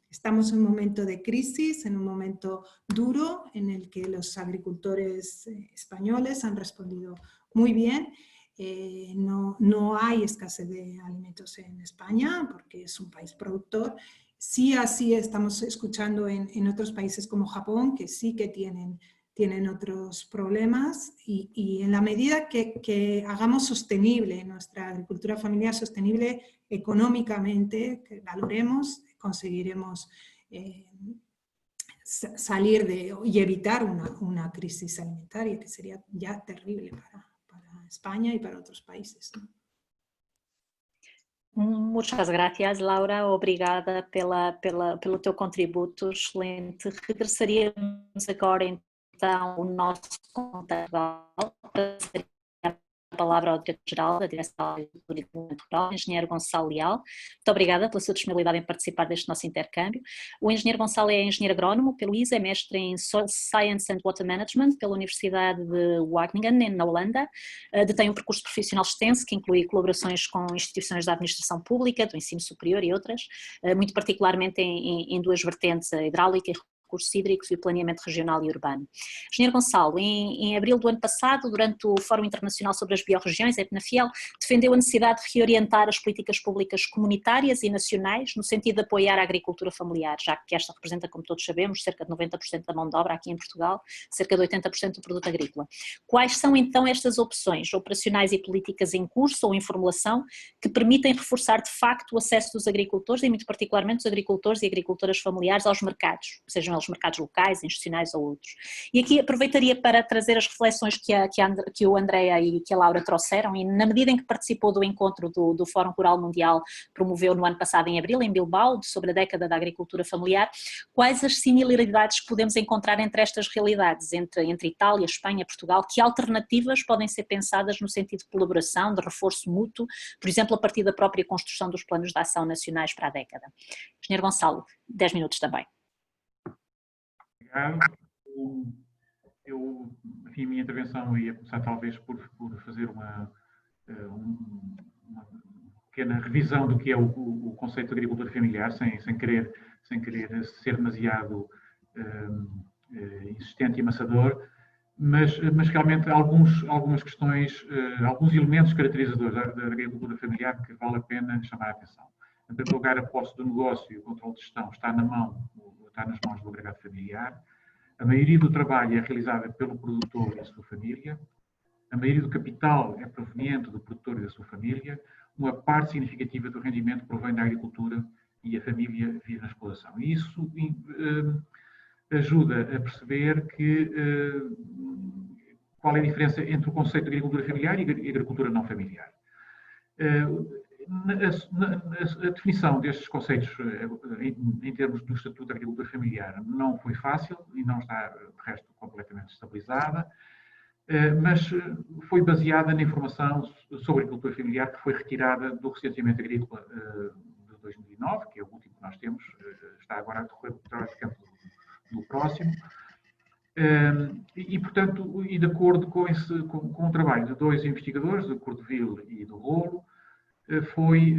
Estamos en un momento de crisis, en un momento duro, en el que los agricultores españoles han respondido muy bien. No hay escasez de alimentos en España, porque es un país productor. Sí, así estamos escuchando en otros países como Japón, que sí que tienen otros problemas, y en la medida que hagamos sostenible nuestra agricultura familiar, sostenible económicamente, que valoremos, conseguiremos salir y evitar una crisis alimentaria que sería ya terrible para España y para otros países, ¿no? Muchas gracias, Laura. Obrigada pelo teu contributo excelente. Regressaríamos agora então ao nosso contato, passaria a palavra ao diretor-geral da Direção de Agricultura e Desenvolvimento Rural, engenheiro Gonçalo Leal. Muito obrigada pela sua disponibilidade em participar deste nosso intercâmbio. O engenheiro Gonçalo é engenheiro agrónomo pelo ISA, é mestre em Soil Science and Water Management pela Universidade de Wageningen, na Holanda. Detém um percurso profissional extenso que inclui colaborações com instituições da administração pública, do ensino superior e outras, muito particularmente em duas vertentes, a hidráulica e recursos hídricos e o planeamento regional e urbano. Engenheiro Gonçalo, em abril do ano passado, durante o Fórum Internacional sobre as Biorregiões, a Epnafiel, defendeu a necessidade de reorientar as políticas públicas comunitárias e nacionais no sentido de apoiar a agricultura familiar, já que esta representa, como todos sabemos, cerca de 90% da mão de obra aqui em Portugal, cerca de 80% do produto agrícola. Quais são então estas opções operacionais e políticas em curso ou em formulação que permitem reforçar de facto o acesso dos agricultores e muito particularmente dos agricultores e agricultoras familiares aos mercados, sejam eles mercados locais, institucionais ou outros? E aqui aproveitaria para trazer as reflexões que o Andrea e que a Laura trouxeram, e na medida em que participou do encontro do Fórum Rural Mundial, promoveu no ano passado em abril, em Bilbao, sobre a década da agricultura familiar, quais as similaridades que podemos encontrar entre estas realidades, entre Itália, Espanha, Portugal? Que alternativas podem ser pensadas no sentido de colaboração, de reforço mútuo, por exemplo, a partir da própria construção dos planos de ação nacionais para a década? Engenheiro Gonçalo, 10 minutos também. Enfim, a minha intervenção ia começar talvez por fazer uma pequena revisão do que é o conceito de agricultura familiar, sem querer ser demasiado insistente e amassador, mas realmente algumas questões, alguns elementos caracterizadores da agricultura familiar que vale a pena chamar a atenção. Em primeiro lugar, a posse do negócio e o controle de gestão está nas mãos do agregado familiar. A maioria do trabalho é realizada pelo produtor e a sua família. A maioria do capital é proveniente do produtor e da sua família. Uma parte significativa do rendimento provém da agricultura e a família vive na exploração. E isso ajuda a perceber qual é a diferença entre o conceito de agricultura familiar e agricultura não familiar. A definição destes conceitos em termos do Estatuto da Agricultura Familiar não foi fácil e não está, de resto, completamente estabilizada, mas foi baseada na informação sobre a agricultura familiar que foi retirada do Recenseamento Agrícola de 2009, que é o último que nós temos, está agora a decorrer o trabalho de campo do próximo. E, portanto, de acordo com o trabalho de dois investigadores, do Cordeville e do Rolo, foi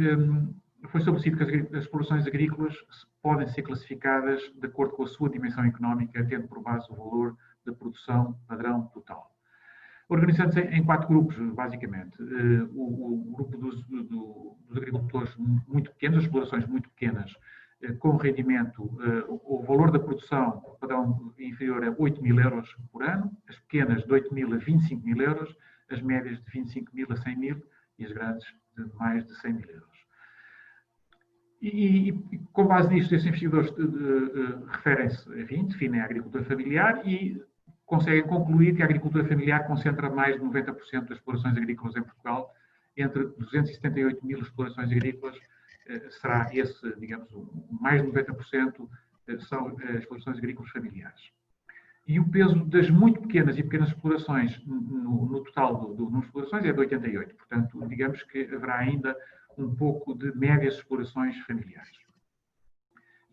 estabelecido que as explorações agrícolas podem ser classificadas de acordo com a sua dimensão económica, tendo por base o valor da produção padrão total. organizando-se em 4 grupos, basicamente. O grupo dos agricultores muito pequenos, as explorações muito pequenas, com rendimento, o valor da produção por padrão inferior a 8.000 euros por ano, as pequenas de 8.000 a 25.000 euros, as médias de 25.000 a 100.000 e as grandes de mais de 100.000 euros. E com base nisto, esses investidores referem-se, enfim, definem a agricultura familiar e conseguem concluir que a agricultura familiar concentra mais de 90% das explorações agrícolas em Portugal. Entre 278.000 explorações agrícolas, será esse, digamos, mais de 90% são explorações agrícolas familiares. E o peso das muito pequenas e pequenas explorações no total das explorações é de 88%. Portanto, digamos que haverá ainda um pouco de médias explorações familiares.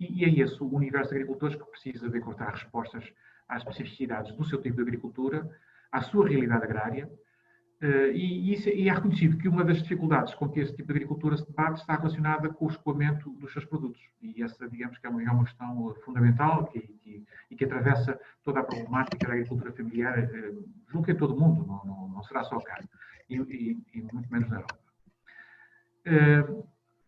E é esse o universo de agricultores que precisa de encontrar respostas às especificidades do seu tipo de agricultura, à sua realidade agrária, e é reconhecido que uma das dificuldades com que esse tipo de agricultura se debate está relacionada com o escoamento dos seus produtos. E essa, digamos, que é uma questão fundamental e que atravessa toda a problemática da agricultura familiar, julgo que em todo o mundo, não será só cá, e muito menos na Europa.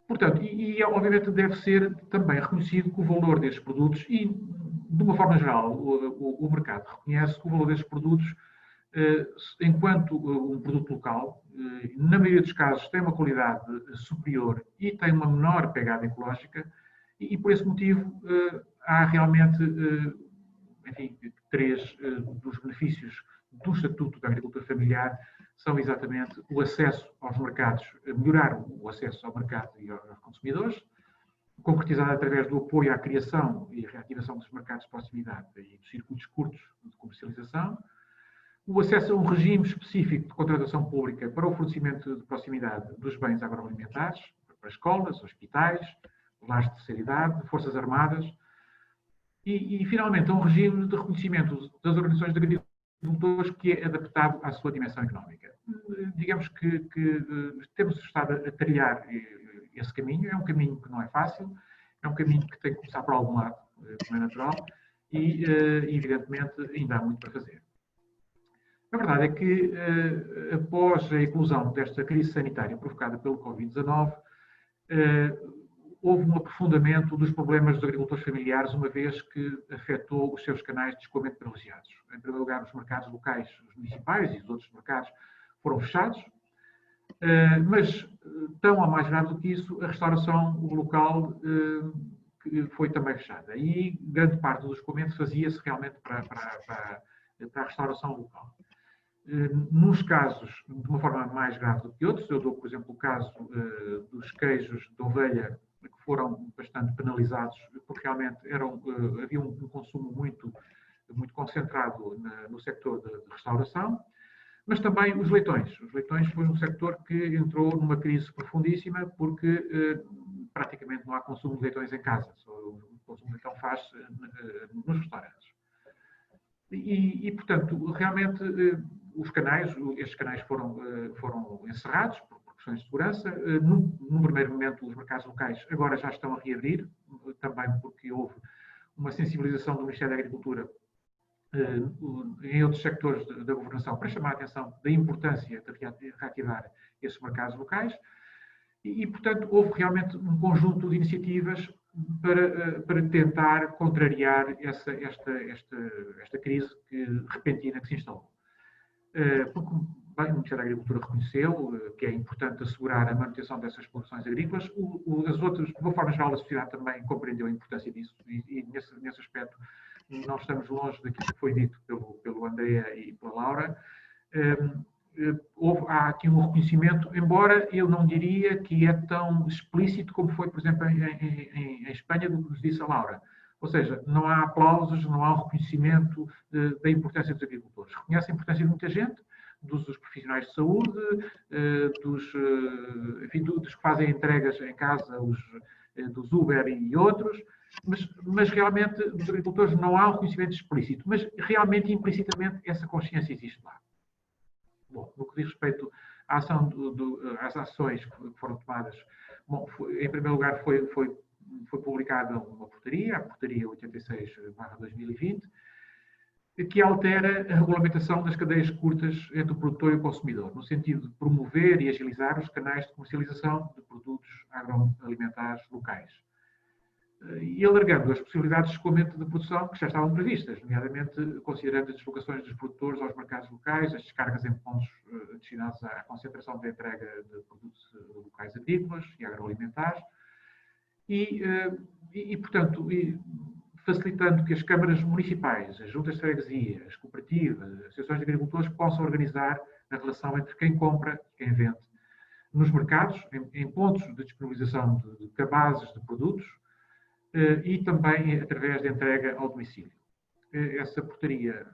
Portanto, obviamente deve ser também reconhecido que o valor destes produtos, e de uma forma geral o mercado reconhece que o valor destes produtos, enquanto um produto local, na maioria dos casos tem uma qualidade superior e tem uma menor pegada ecológica, e por esse motivo há realmente, enfim, 3 dos benefícios do Estatuto da Agricultura Familiar são exatamente o acesso aos mercados, melhorar o acesso ao mercado e aos consumidores, concretizado através do apoio à criação e reativação dos mercados de proximidade e dos circuitos curtos de comercialização, o acesso a um regime específico de contratação pública para o fornecimento de proximidade dos bens agroalimentares, para escolas, hospitais, lares de terceira idade, forças armadas, e finalmente, um regime de reconhecimento das organizações de agricultores que é adaptado à sua dimensão económica. Digamos que temos estado a trilhar esse caminho. É um caminho que não é fácil, é um caminho que tem que começar por algum lado, como é natural, e evidentemente ainda há muito para fazer. A verdade é que, após a eclosão desta crise sanitária provocada pelo Covid-19, houve um aprofundamento dos problemas dos agricultores familiares, uma vez que afetou os seus canais de escoamento privilegiados. Em primeiro lugar, os mercados locais, os municipais e os outros mercados foram fechados, mas, tão ou mais grave do que isso, a restauração local foi também fechada. E grande parte do escoamento fazia-se realmente para a restauração local. Nos casos, de uma forma mais grave do que outros, eu dou, por exemplo, o caso dos queijos de ovelha, que foram bastante penalizados, porque realmente havia um consumo muito concentrado no sector de restauração, mas também os leitões. Os leitões foi um sector que entrou numa crise profundíssima, porque praticamente não há consumo de leitões em casa, só o consumo de leitão faz-se nos restaurantes. E, portanto, realmente, estes canais foram encerrados por questões de segurança. Num primeiro momento, os mercados locais agora já estão a reabrir, também porque houve uma sensibilização do Ministério da Agricultura em outros sectores da governação para chamar a atenção da importância de reativar esses mercados locais. E, portanto, houve realmente um conjunto de iniciativas para tentar contrariar esta crise repentina que se instalou. Porque bem, o Ministério da Agricultura reconheceu que é importante assegurar a manutenção dessas produções agrícolas. As outras, de uma forma geral, a sociedade também compreendeu a importância disso e nesse aspecto não estamos longe daquilo que foi dito pelo André e pela Laura. Há aqui um reconhecimento, embora eu não diria que é tão explícito como foi, por exemplo, em Espanha, do que nos disse a Laura. Ou seja, não há aplausos, não há um reconhecimento da importância dos agricultores. Reconhece a importância de muita gente, dos profissionais de saúde, dos que fazem entregas em casa, dos Uber e outros, mas realmente dos agricultores não há um reconhecimento explícito, mas realmente implicitamente essa consciência existe lá. Bom, no que diz respeito à ação às ações que foram tomadas, bom, em primeiro lugar foi publicada uma portaria, a portaria 86/2020, que altera a regulamentação das cadeias curtas entre o produtor e o consumidor, no sentido de promover e agilizar os canais de comercialização de produtos agroalimentares locais. E alargando as possibilidades de escoamento de produção que já estavam previstas, nomeadamente considerando as deslocações dos produtores aos mercados locais, as descargas em pontos destinados à concentração da entrega de produtos locais agrícolas e agroalimentares, portanto, facilitando que as câmaras municipais, as juntas de freguesia, as cooperativas, as associações de agricultores possam organizar a relação entre quem compra e quem vende nos mercados, em pontos de disponibilização de cabazes de produtos e também através de entrega ao domicílio. Essa portaria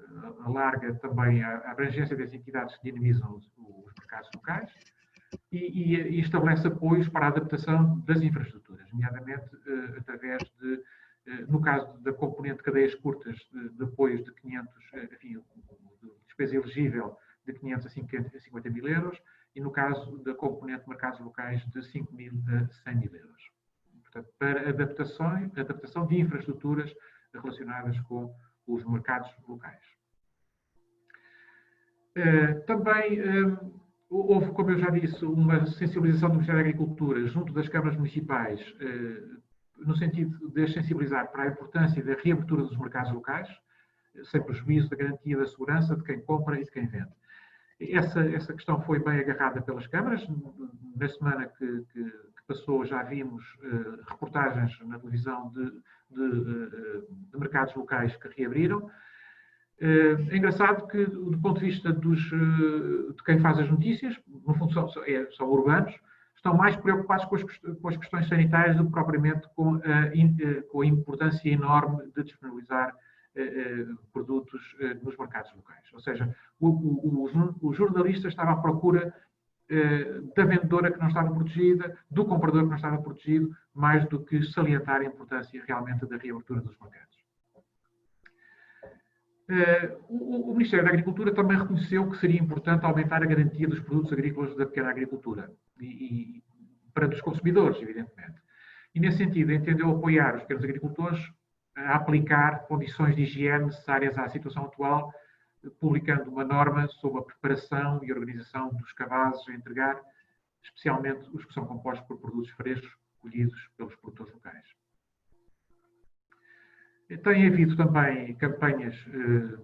alarga também a abrangência das entidades que dinamizam os mercados locais e estabelece apoios para a adaptação das infraestruturas, nomeadamente através de, no caso da componente de cadeias curtas, de apoios de 500, enfim, de despesa elegível de 500 a 50 mil euros, e no caso da componente de mercados locais de 5 mil a 100 mil euros. Portanto, para adaptação de infraestruturas relacionadas com os mercados locais. Também houve, como eu já disse, uma sensibilização do Ministério da Agricultura junto das câmaras municipais, no sentido de as sensibilizar para a importância da reabertura dos mercados locais, sem prejuízo da garantia da segurança de quem compra e de quem vende. Essa questão foi bem agarrada pelas câmaras. Na semana que passou já vimos reportagens na televisão de mercados locais que reabriram. É engraçado que, do ponto de vista de quem faz as notícias, no fundo são urbanos, estão mais preocupados com as questões sanitárias do que propriamente com a importância enorme de disponibilizar produtos nos mercados locais. Ou seja, o jornalista estava à procura da vendedora que não estava protegida, do comprador que não estava protegido, mais do que salientar a importância realmente da reabertura dos mercados. O Ministério da Agricultura também reconheceu que seria importante aumentar a garantia dos produtos agrícolas da pequena agricultura e perante os consumidores, evidentemente. E, nesse sentido, entendeu apoiar os pequenos agricultores a aplicar condições de higiene necessárias à situação atual, publicando uma norma sobre a preparação e organização dos cabazes a entregar, especialmente os que são compostos por produtos frescos colhidos pelos produtores locais. Tem havido também campanhas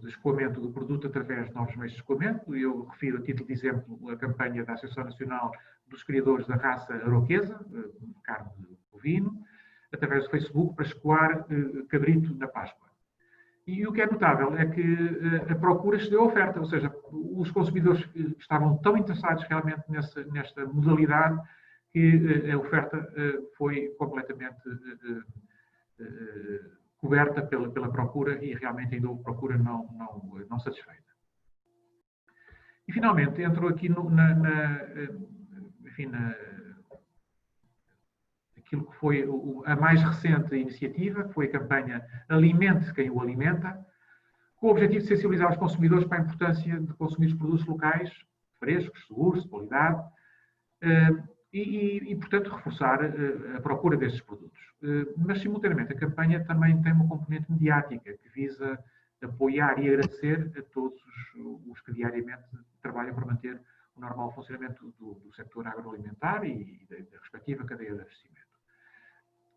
de escoamento do produto através de novos meios de escoamento. Eu refiro, a título de exemplo, a campanha da Associação Nacional dos Criadores da Raça Aroquesa, carne de bovino, através do Facebook, para escoar cabrito na Páscoa. E o que é notável é que a procura excedeu a oferta, ou seja, os consumidores estavam tão interessados realmente nesta modalidade que a oferta foi completamente coberta pela procura e realmente ainda houve procura não satisfeita. E finalmente entrou aqui aquilo que foi a mais recente iniciativa, que foi a campanha Alimente Quem o Alimenta, com o objetivo de sensibilizar os consumidores para a importância de consumir os produtos locais, frescos, seguros, de qualidade, e portanto, reforçar a procura destes produtos. Mas, simultaneamente, a campanha também tem uma componente mediática, que visa apoiar e agradecer a todos os que diariamente trabalham para manter o normal funcionamento do setor agroalimentar e da respectiva cadeia de abastecimento.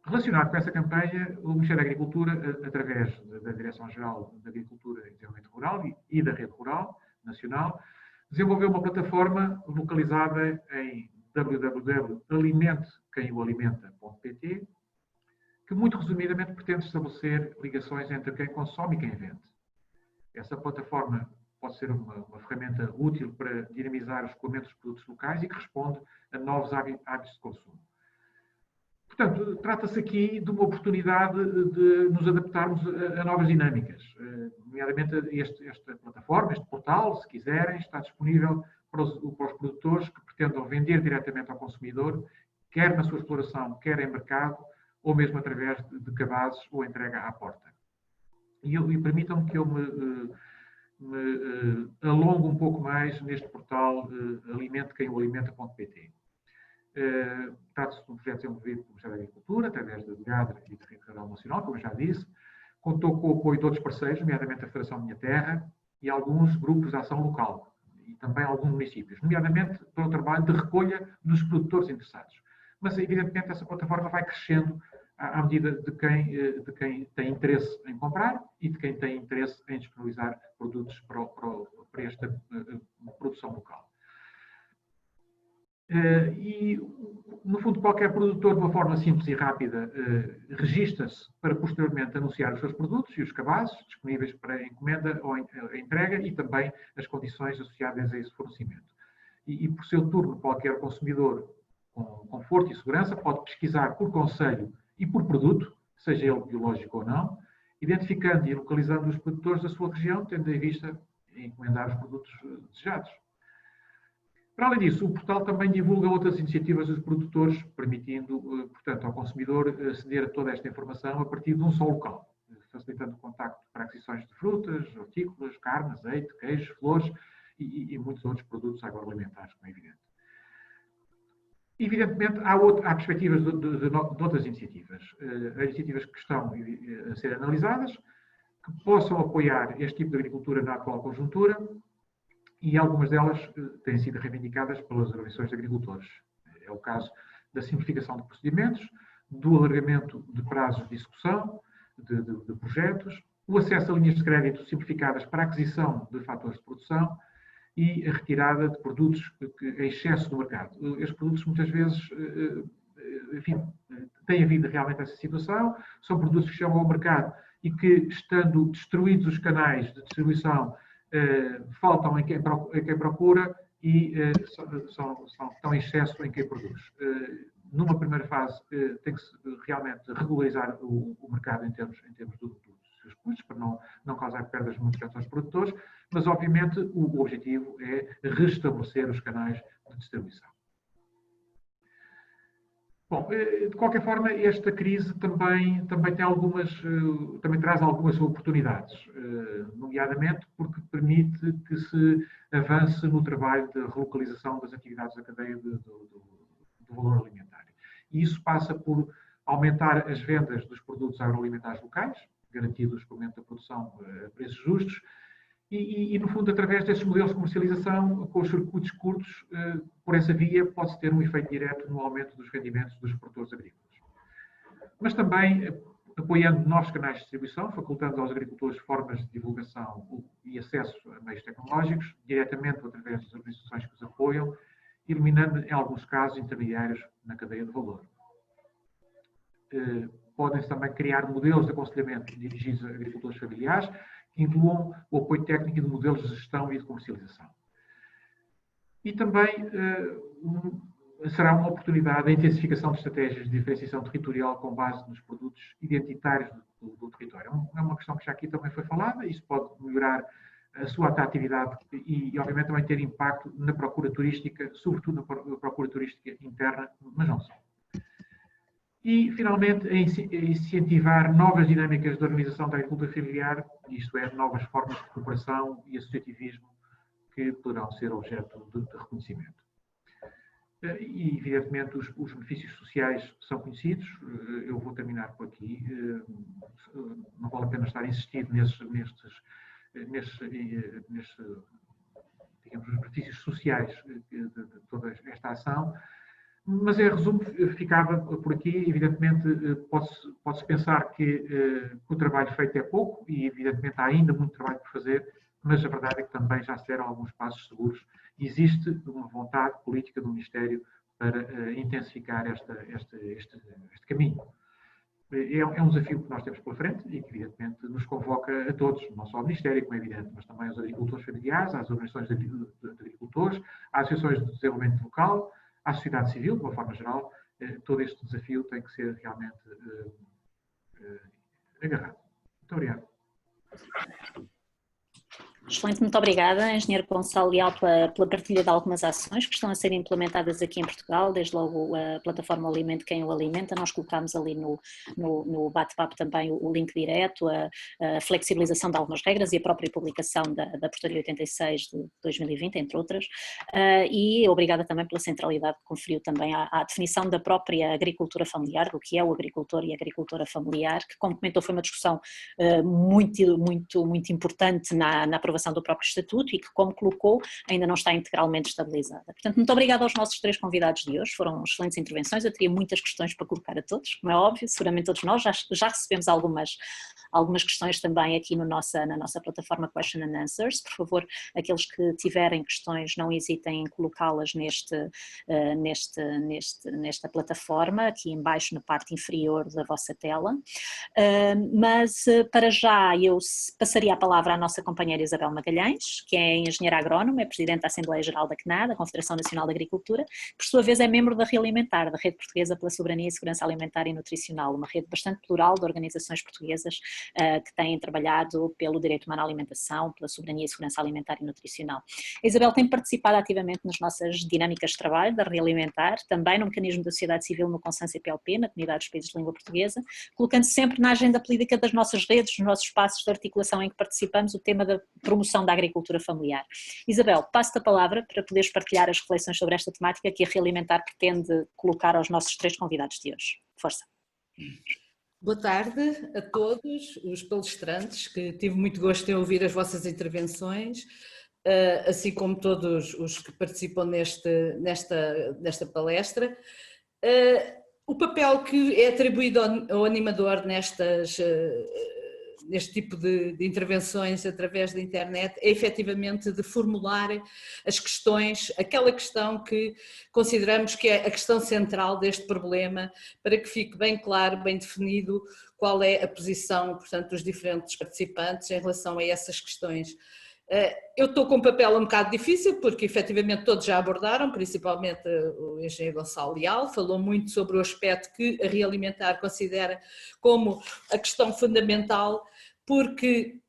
Relacionado com essa campanha, o Ministério da Agricultura, através da Direção-Geral da Agricultura e Desenvolvimento Rural e da Rede Rural Nacional, desenvolveu uma plataforma localizada em www.alimentequemoalimenta.pt, que muito resumidamente pretende estabelecer ligações entre quem consome e quem vende. Essa plataforma pode ser uma ferramenta útil para dinamizar os escoamentos dos produtos locais e que responde a novos hábitos de consumo. Portanto, trata-se aqui de uma oportunidade de nos adaptarmos a novas dinâmicas. Nomeadamente, esta plataforma, este portal, se quiserem, está disponível para os produtores que pretendam vender diretamente ao consumidor, quer na sua exploração, quer em mercado, ou mesmo através de cabazes ou entrega à porta. E permitam-me que eu me alongue um pouco mais neste portal alimentequemoalimenta.pt. Trata-se de um projeto desenvolvido pelo Ministério da Agricultura, através da DGADRA e da Rede Rural Nacional, como eu já disse, contou com o apoio de outros parceiros, nomeadamente a Federação Minha Terra e alguns grupos de ação local e também alguns municípios, nomeadamente para o trabalho de recolha dos produtores interessados. Mas, evidentemente, essa plataforma vai crescendo à medida de quem tem interesse em comprar e de quem tem interesse em disponibilizar produtos para esta produção local. E, no fundo, qualquer produtor, de uma forma simples e rápida, registra-se para posteriormente anunciar os seus produtos e os cabazes disponíveis para encomenda ou entrega e também as condições associadas a esse fornecimento. E por seu turno, qualquer consumidor com conforto e segurança pode pesquisar por concelho e por produto, seja ele biológico ou não, identificando e localizando os produtores da sua região, tendo em vista encomendar os produtos desejados. Para além disso, o portal também divulga outras iniciativas dos produtores, permitindo, portanto, ao consumidor aceder a toda esta informação a partir de um só local, facilitando o contacto para aquisições de frutas, hortícolas, carne, azeite, queijo, flores e muitos outros produtos agroalimentares, como é evidente. Evidentemente, há perspectivas de outras iniciativas. Há iniciativas que estão a ser analisadas, que possam apoiar este tipo de agricultura na atual conjuntura, e algumas delas têm sido reivindicadas pelas organizações de agricultores. É o caso da simplificação de procedimentos, do alargamento de prazos de execução de projetos, o acesso a linhas de crédito simplificadas para a aquisição de fatores de produção e a retirada de produtos em excesso no mercado. Estes produtos, muitas vezes, enfim, têm havido realmente essa situação, são produtos que chegam ao mercado e que, estando destruídos os canais de distribuição, faltam em quem procura e estão em excesso em quem produz. Numa primeira fase, tem-se realmente regularizar o mercado em termos dos seus custos, para não causar perdas muito grandes aos produtores, mas, obviamente, o objetivo é restabelecer os canais de distribuição. Bom, de qualquer forma, esta crise também traz algumas oportunidades, nomeadamente porque permite que se avance no trabalho de relocalização das atividades da cadeia do valor alimentar. E isso passa por aumentar as vendas dos produtos agroalimentares locais, garantindo o escoamento da produção a preços justos, e, no fundo, através desses modelos de comercialização, com os circuitos curtos, por essa via, pode-se ter um efeito direto no aumento dos rendimentos dos produtores agrícolas. Mas também apoiando novos canais de distribuição, facultando aos agricultores formas de divulgação e acesso a meios tecnológicos, diretamente ou através das organizações que os apoiam, eliminando, em alguns casos, intermediários na cadeia de valor. Podem-se também criar modelos de aconselhamento dirigidos a agricultores familiares, que incluam o apoio técnico de modelos de gestão e de comercialização. E também será uma oportunidade a intensificação de estratégias de diferenciação territorial com base nos produtos identitários do território. É uma questão que já aqui também foi falada, isso pode melhorar a sua atratividade e, obviamente, também ter impacto na procura turística, sobretudo na procura turística interna, mas não só. E, finalmente, a incentivar novas dinâmicas de organização da agricultura familiar, isto é, novas formas de cooperação e associativismo que poderão ser objeto de reconhecimento. E, evidentemente, os benefícios sociais são conhecidos. Eu vou terminar por aqui. Não vale a pena estar a insistir nesses digamos, os benefícios sociais de toda esta ação. Mas, em resumo, ficava por aqui. Evidentemente, pode-se pensar que o trabalho feito é pouco e, evidentemente, há ainda muito trabalho por fazer, mas a verdade é que também já se deram alguns passos seguros. Existe uma vontade política do Ministério para intensificar este caminho. É um desafio que nós temos pela frente e que, evidentemente, nos convoca a todos, não só ao Ministério, como é evidente, mas também aos agricultores familiares, às organizações de agricultores, às associações de desenvolvimento local, à sociedade civil, de uma forma geral. Todo este desafio tem que ser realmente agarrado. Muito obrigado. Excelente, muito obrigada, Engenheiro Gonçalo Leal, pela partilha de algumas ações que estão a ser implementadas aqui em Portugal, desde logo a plataforma Alimento Quem o Alimenta. Nós colocámos ali no bate-papo também o link direto, a flexibilização de algumas regras e a própria publicação da Portaria 86 de 2020, entre outras, e obrigada também pela centralidade que conferiu também à definição da própria agricultura familiar, do que é o agricultor e a agricultora familiar, que, como comentou, foi uma discussão muito importante na aprovação do próprio Estatuto e que, como colocou, ainda não está integralmente estabilizada. Portanto, muito obrigada aos nossos 3 convidados de hoje, foram excelentes intervenções. Eu teria muitas questões para colocar a todos, como é óbvio, seguramente todos nós já recebemos algumas questões também aqui na nossa plataforma Question and Answers. Por favor, aqueles que tiverem questões, não hesitem em colocá-las nesta plataforma, aqui em baixo na parte inferior da vossa tela. Mas para já eu passaria a palavra à nossa companheira Isabel Magalhães, que é engenheira agrónoma, é presidente da Assembleia Geral da CNA, da Confederação Nacional da Agricultura, por sua vez é membro da Realimentar, da Rede Portuguesa pela Soberania e Segurança Alimentar e Nutricional, uma rede bastante plural de organizações portuguesas que têm trabalhado pelo direito humano à alimentação, pela soberania e segurança alimentar e nutricional. A Isabel tem participado ativamente nas nossas dinâmicas de trabalho da Realimentar, também no mecanismo da sociedade civil no Consenso CPLP, na Comunidade dos Países de Língua Portuguesa, colocando sempre na agenda política das nossas redes, dos nossos espaços de articulação em que participamos, o tema da promoção da agricultura familiar. Isabel, passo-te a palavra para poderes partilhar as reflexões sobre esta temática que a Realimentar pretende colocar aos nossos 3 convidados de hoje. Força. Boa tarde a todos os palestrantes, que tive muito gosto em ouvir as vossas intervenções, assim como todos os que participam nesta palestra. O papel que é atribuído ao animador neste tipo de intervenções através da internet é efetivamente de formular as questões, aquela questão que consideramos que é a questão central deste problema, para que fique bem claro, bem definido qual é a posição, portanto, dos diferentes participantes em relação a essas questões. Eu estou com um papel um bocado difícil, porque efetivamente todos já abordaram, principalmente o engenheiro Gonçalo Leal, falou muito sobre o aspecto que a Realimentar considera como a questão fundamental, porque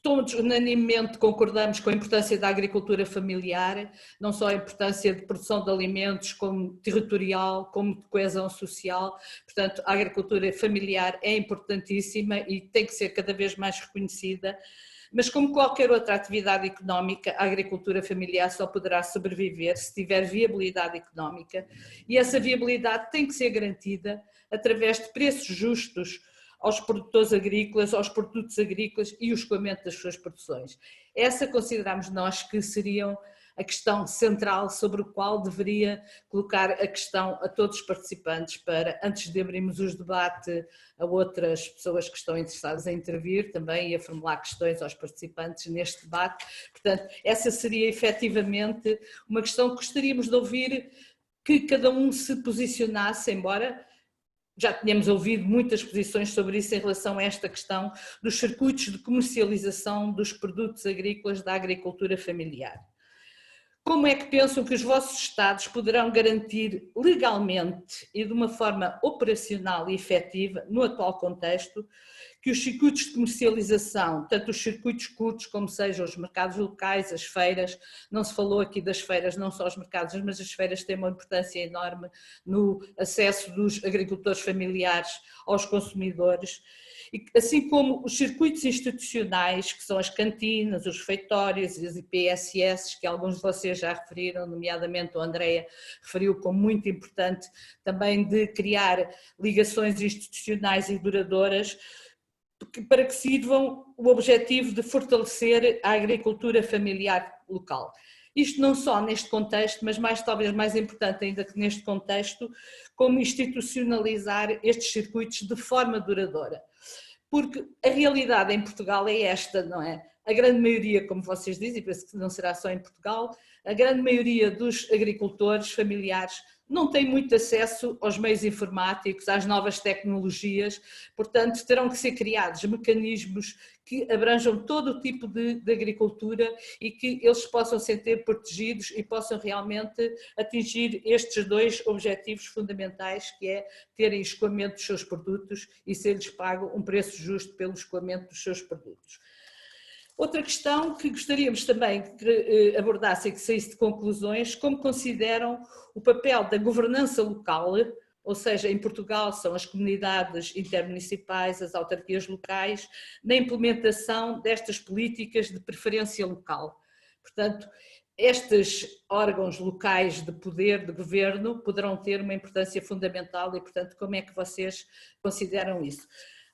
todos unanimemente concordamos com a importância da agricultura familiar, não só a importância de produção de alimentos como territorial, como de coesão social. Portanto, a agricultura familiar é importantíssima e tem que ser cada vez mais reconhecida. Mas, como qualquer outra atividade económica, a agricultura familiar só poderá sobreviver se tiver viabilidade económica, e essa viabilidade tem que ser garantida através de preços justos aos produtores agrícolas, aos produtos agrícolas e o escoamento das suas produções. Essa consideramos nós que seriam a questão central sobre o qual deveria colocar a questão a todos os participantes, para, antes de abrirmos os debates a outras pessoas que estão interessadas em intervir também e a formular questões aos participantes neste debate. Portanto, essa seria efetivamente uma questão que gostaríamos de ouvir, que cada um se posicionasse, embora já tínhamos ouvido muitas posições sobre isso em relação a esta questão dos circuitos de comercialização dos produtos agrícolas da agricultura familiar. Como é que pensam que os vossos Estados poderão garantir legalmente e de uma forma operacional e efetiva, no atual contexto, que os circuitos de comercialização, tanto os circuitos curtos como sejam os mercados locais, as feiras, não se falou aqui das feiras, não só os mercados, mas as feiras têm uma importância enorme no acesso dos agricultores familiares aos consumidores, assim como os circuitos institucionais, que são as cantinas, os refeitórios e as IPSS, que alguns de vocês já referiram, nomeadamente o Andrea referiu como muito importante também de criar ligações institucionais e duradouras, para que sirvam o objetivo de fortalecer a agricultura familiar local. Isto não só neste contexto, mas talvez mais importante ainda que neste contexto, como institucionalizar estes circuitos de forma duradoura. Porque a realidade em Portugal é esta, não é? A grande maioria, como vocês dizem, penso que não será só em Portugal, a grande maioria dos agricultores familiares não tem muito acesso aos meios informáticos, às novas tecnologias, portanto terão que ser criados mecanismos que abranjam todo o tipo de agricultura e que eles possam ser protegidos e possam realmente atingir estes 2 objetivos fundamentais, que é terem escoamento dos seus produtos e ser-lhes pago um preço justo pelo escoamento dos seus produtos. Outra questão que gostaríamos também que abordasse e que saísse de conclusões, como consideram o papel da governança local, ou seja, em Portugal são as comunidades intermunicipais, as autarquias locais, na implementação destas políticas de preferência local. Portanto, estes órgãos locais de poder, de governo, poderão ter uma importância fundamental e, portanto, como é que vocês consideram isso?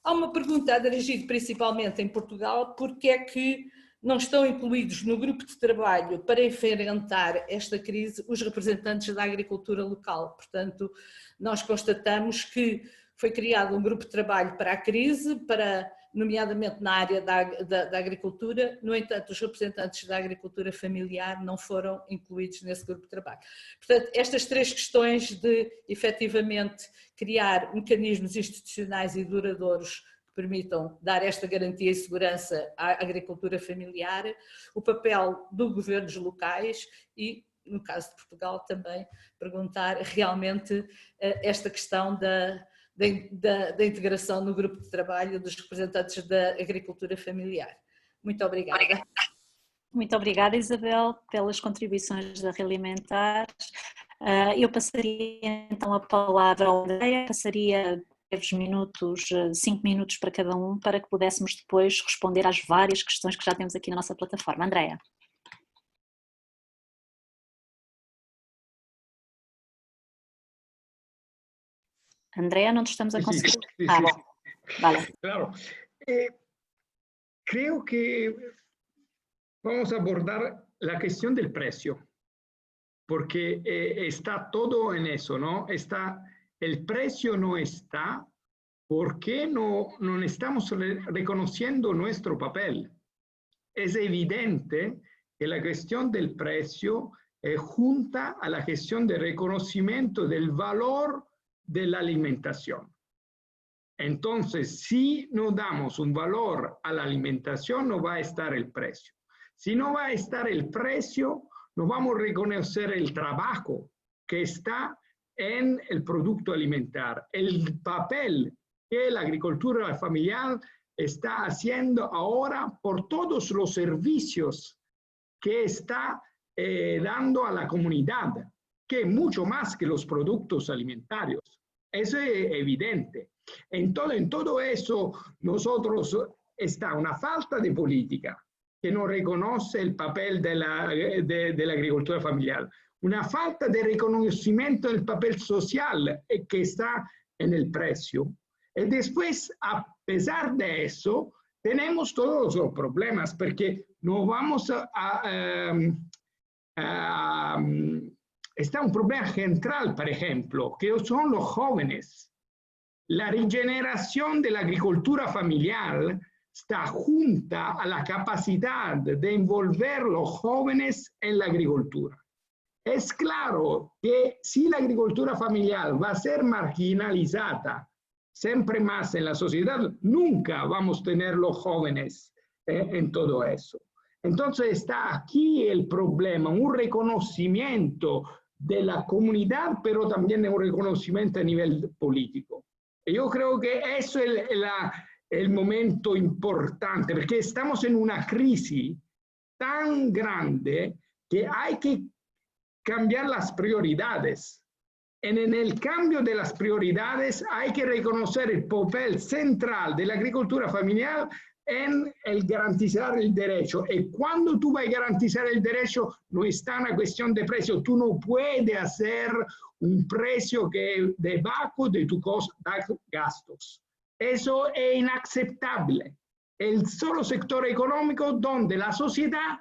Há uma pergunta dirigida principalmente em Portugal, porque é que não estão incluídos no grupo de trabalho para enfrentar esta crise os representantes da agricultura local. Portanto, nós constatamos que foi criado um grupo de trabalho para a crise, nomeadamente na área da agricultura, no entanto, os representantes da agricultura familiar não foram incluídos nesse grupo de trabalho. Portanto, estas três questões de, efetivamente, criar mecanismos institucionais e duradouros que permitam dar esta garantia e segurança à agricultura familiar, o papel dos governos locais e, no caso de Portugal, também perguntar realmente esta questão da integração no grupo de trabalho dos representantes da agricultura familiar. Muito obrigada. Muito obrigada, Isabel, pelas contribuições da Realimentar. Eu passaria então a palavra ao Andreia, passaria breves minutos, 5 minutos para cada um, para que pudéssemos depois responder às várias questões que já temos aqui na nossa plataforma. Andreia. Andrea, no te estamos a conseguir. Sí. Bueno, vale. Claro. Creo que vamos a abordar la cuestión del precio, porque está todo en eso, ¿no? El precio no está porque no estamos reconociendo nuestro papel. Es evidente que la cuestión del precio junta a la cuestión del reconocimiento del valor de la alimentación. Entonces, si no damos un valor a la alimentación, no va a estar el precio. Si no va a estar el precio, no vamos a reconocer el trabajo que está en el producto alimentar, el papel que la agricultura familiar está haciendo ahora por todos los servicios que está dando a la comunidad, que mucho más que los productos alimentarios. Eso es evidente. En todo eso, nosotros está una falta de política que no reconoce el papel de la agricultura familiar, una falta de reconocimiento del papel social que está en el precio. Y después, a pesar de eso, tenemos todos los problemas, porque no vamos está un problema central, por ejemplo, que son los jóvenes. La regeneración de la agricultura familiar está junta a la capacidad de envolver los jóvenes en la agricultura. Es claro que si la agricultura familiar va a ser marginalizada siempre más en la sociedad, nunca vamos a tener los jóvenes en todo eso. Entonces está aquí el problema, un reconocimiento de la comunidad, pero también un reconocimiento a nivel político. Y yo creo que eso es el momento importante, porque estamos en una crisis tan grande que hay que cambiar las prioridades. En el cambio de las prioridades hay que reconocer el papel central de la agricultura familiar en el garantizar el derecho. Y cuando tú vas a garantizar el derecho, no está una cuestión de precio. Tú no puedes hacer un precio que es debajo de tus gastos. Eso es inaceptable. El solo sector económico donde la sociedad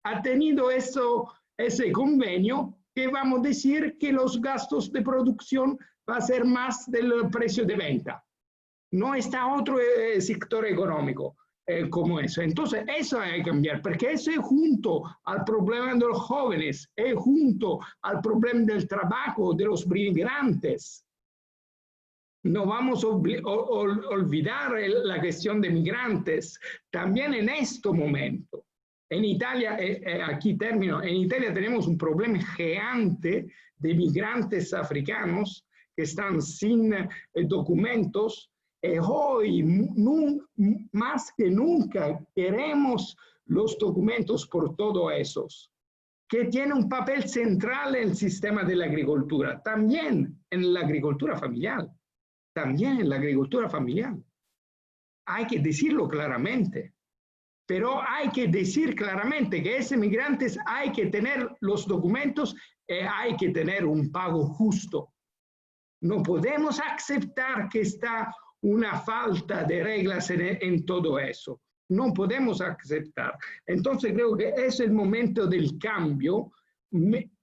ha tenido ese convenio que vamos a decir que los gastos de producción va a ser más del precio de venta. No está otro sector económico como eso. Entonces, eso hay que cambiar, porque eso es junto al problema de los jóvenes, es junto al problema del trabajo de los migrantes. No vamos a olvidar la cuestión de migrantes también en este momento. En Italia, aquí termino, en Italia tenemos un problema gigante de migrantes africanos que están sin documentos. Hoy, más que nunca, queremos los documentos por todo eso, que tiene un papel central en el sistema de la agricultura, también en la agricultura familiar, también en la agricultura familiar. Hay que decirlo claramente, pero hay que decir claramente que esos migrantes hay que tener los documentos y hay que tener un pago justo. No podemos aceptar que está una falta de reglas en todo eso. No podemos aceptar. Entonces creo que es el momento del cambio,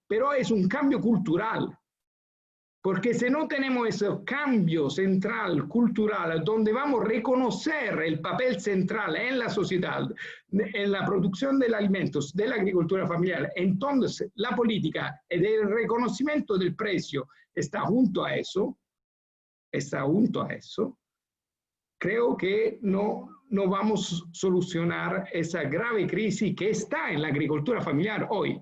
pero es un cambio cultural. Porque si no tenemos ese cambio central, cultural, donde vamos a reconocer el papel central en la sociedad, en la producción de alimentos, de la agricultura familiar, entonces la política y el reconocimiento del precio está junto a eso, creo que no vamos a solucionar esa grave crisis que está en la agricultura familiar hoy.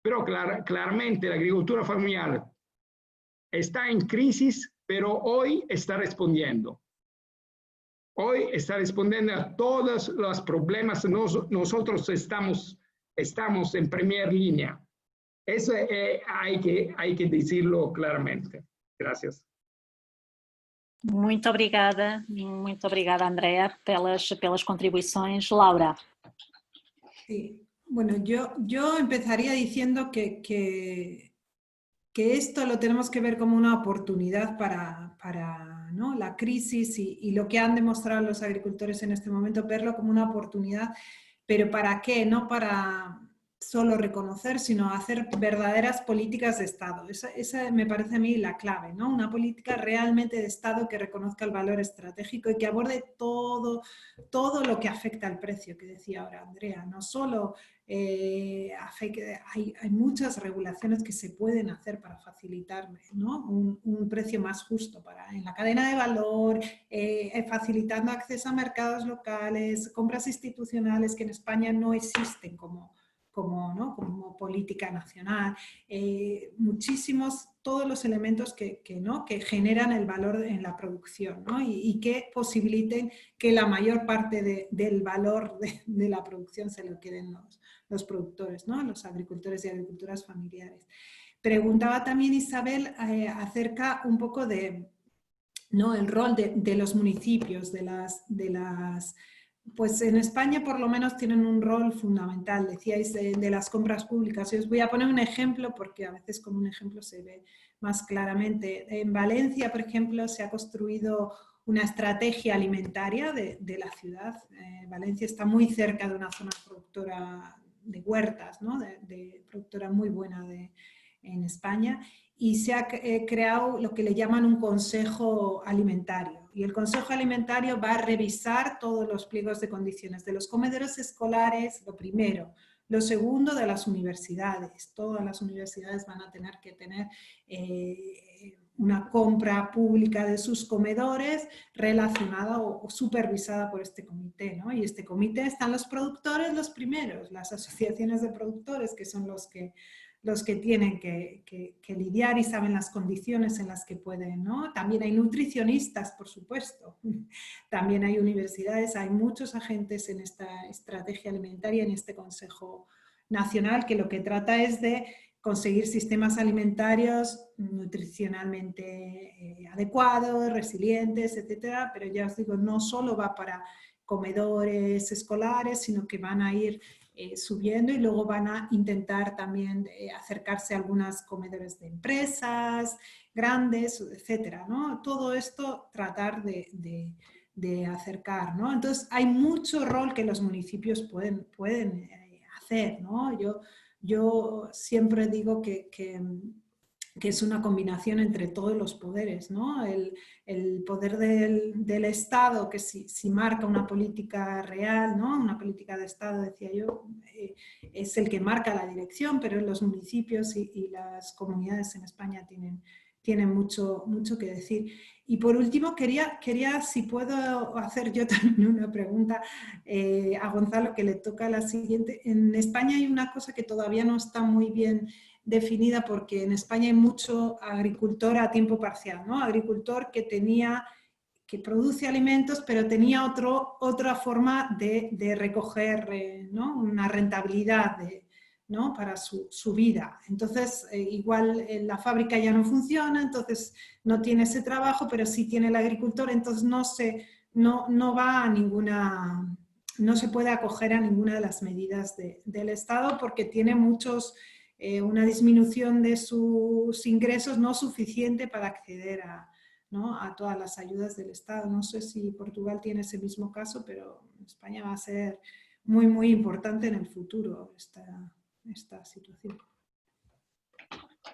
Pero claramente la agricultura familiar está en crisis, pero hoy está respondiendo. Hoy está respondiendo a todos los problemas. Nosotros estamos en primera línea. Eso hay que decirlo claramente. Gracias. Muito obrigada, Andrea, pelas contribuições. Laura. Sí. Bueno, yo empezaría diciendo que esto lo tenemos que ver como una oportunidad para ¿no? la crisis y lo que han demostrado los agricultores en este momento, verlo como una oportunidad, pero ¿para qué? No para solo reconocer, sino hacer verdaderas políticas de Estado. Esa me parece a mí la clave, ¿no? Una política realmente de Estado que reconozca el valor estratégico y que aborde todo lo que afecta al precio, que decía ahora Andrea. No solo hay muchas regulaciones que se pueden hacer para facilitar, ¿no? un precio más justo en la cadena de valor, facilitando acceso a mercados locales, compras institucionales que en España no existen como política nacional, todos los elementos que generan el valor en la producción, ¿no? y que posibiliten que la mayor parte del valor de la producción se lo queden los productores, ¿no? Los agricultores y agricultoras familiares. Preguntaba también Isabel acerca un poco de, ¿no? el rol de los municipios, pues en España por lo menos tienen un rol fundamental, decíais de las compras públicas. Y os voy a poner un ejemplo porque a veces con un ejemplo se ve más claramente. En Valencia, por ejemplo, se ha construido una estrategia alimentaria de la ciudad. Valencia está muy cerca de una zona productora de huertas, ¿no? de productora muy buena en España. Y se ha creado lo que le llaman un consejo alimentario. Y el consejo alimentario va a revisar todos los pliegos de condiciones de los comedores escolares, lo primero. Lo segundo, de las universidades. Todas las universidades van a tener que tener una compra pública de sus comedores relacionada o supervisada por este comité, ¿no? Y este comité están los productores los primeros, las asociaciones de productores, que son los que tienen que lidiar y saben las condiciones en las que pueden, ¿no? También hay nutricionistas, por supuesto, también hay universidades, hay muchos agentes en esta estrategia alimentaria, en este Consejo Nacional, que lo que trata es de conseguir sistemas alimentarios nutricionalmente adecuados, resilientes, etcétera, pero ya os digo, no solo va para comedores escolares, sino que van a ir subiendo y luego van a intentar también acercarse a algunos comedores de empresas grandes, etcétera, ¿no? Todo esto tratar de acercar, ¿no? Entonces hay mucho rol que los municipios pueden hacer, ¿no? Yo siempre digo que es una combinación entre todos los poderes, ¿no? El poder del Estado, que si marca una política real, ¿no? Una política de Estado, decía yo, es el que marca la dirección, pero los municipios y las comunidades en España tienen mucho que decir. Y por último, quería si puedo hacer yo también una pregunta a Gonzalo, que le toca la siguiente. En España hay una cosa que todavía no está muy bien definida, porque en España hay mucho agricultor a tiempo parcial, ¿no? Agricultor que que produce alimentos, pero tenía otra forma de recoger, ¿no? Una rentabilidad ¿no? Para su vida. Entonces, igual la fábrica ya no funciona, entonces no tiene ese trabajo, pero sí tiene el agricultor, entonces no va a ninguna, no se puede acoger a ninguna de las medidas del Estado porque tiene una disminución de sus ingresos no suficiente para acceder ¿no? a todas las ayudas del Estado. No sé si Portugal tiene ese mismo caso, pero España va a ser muy, muy importante en el futuro esta situación.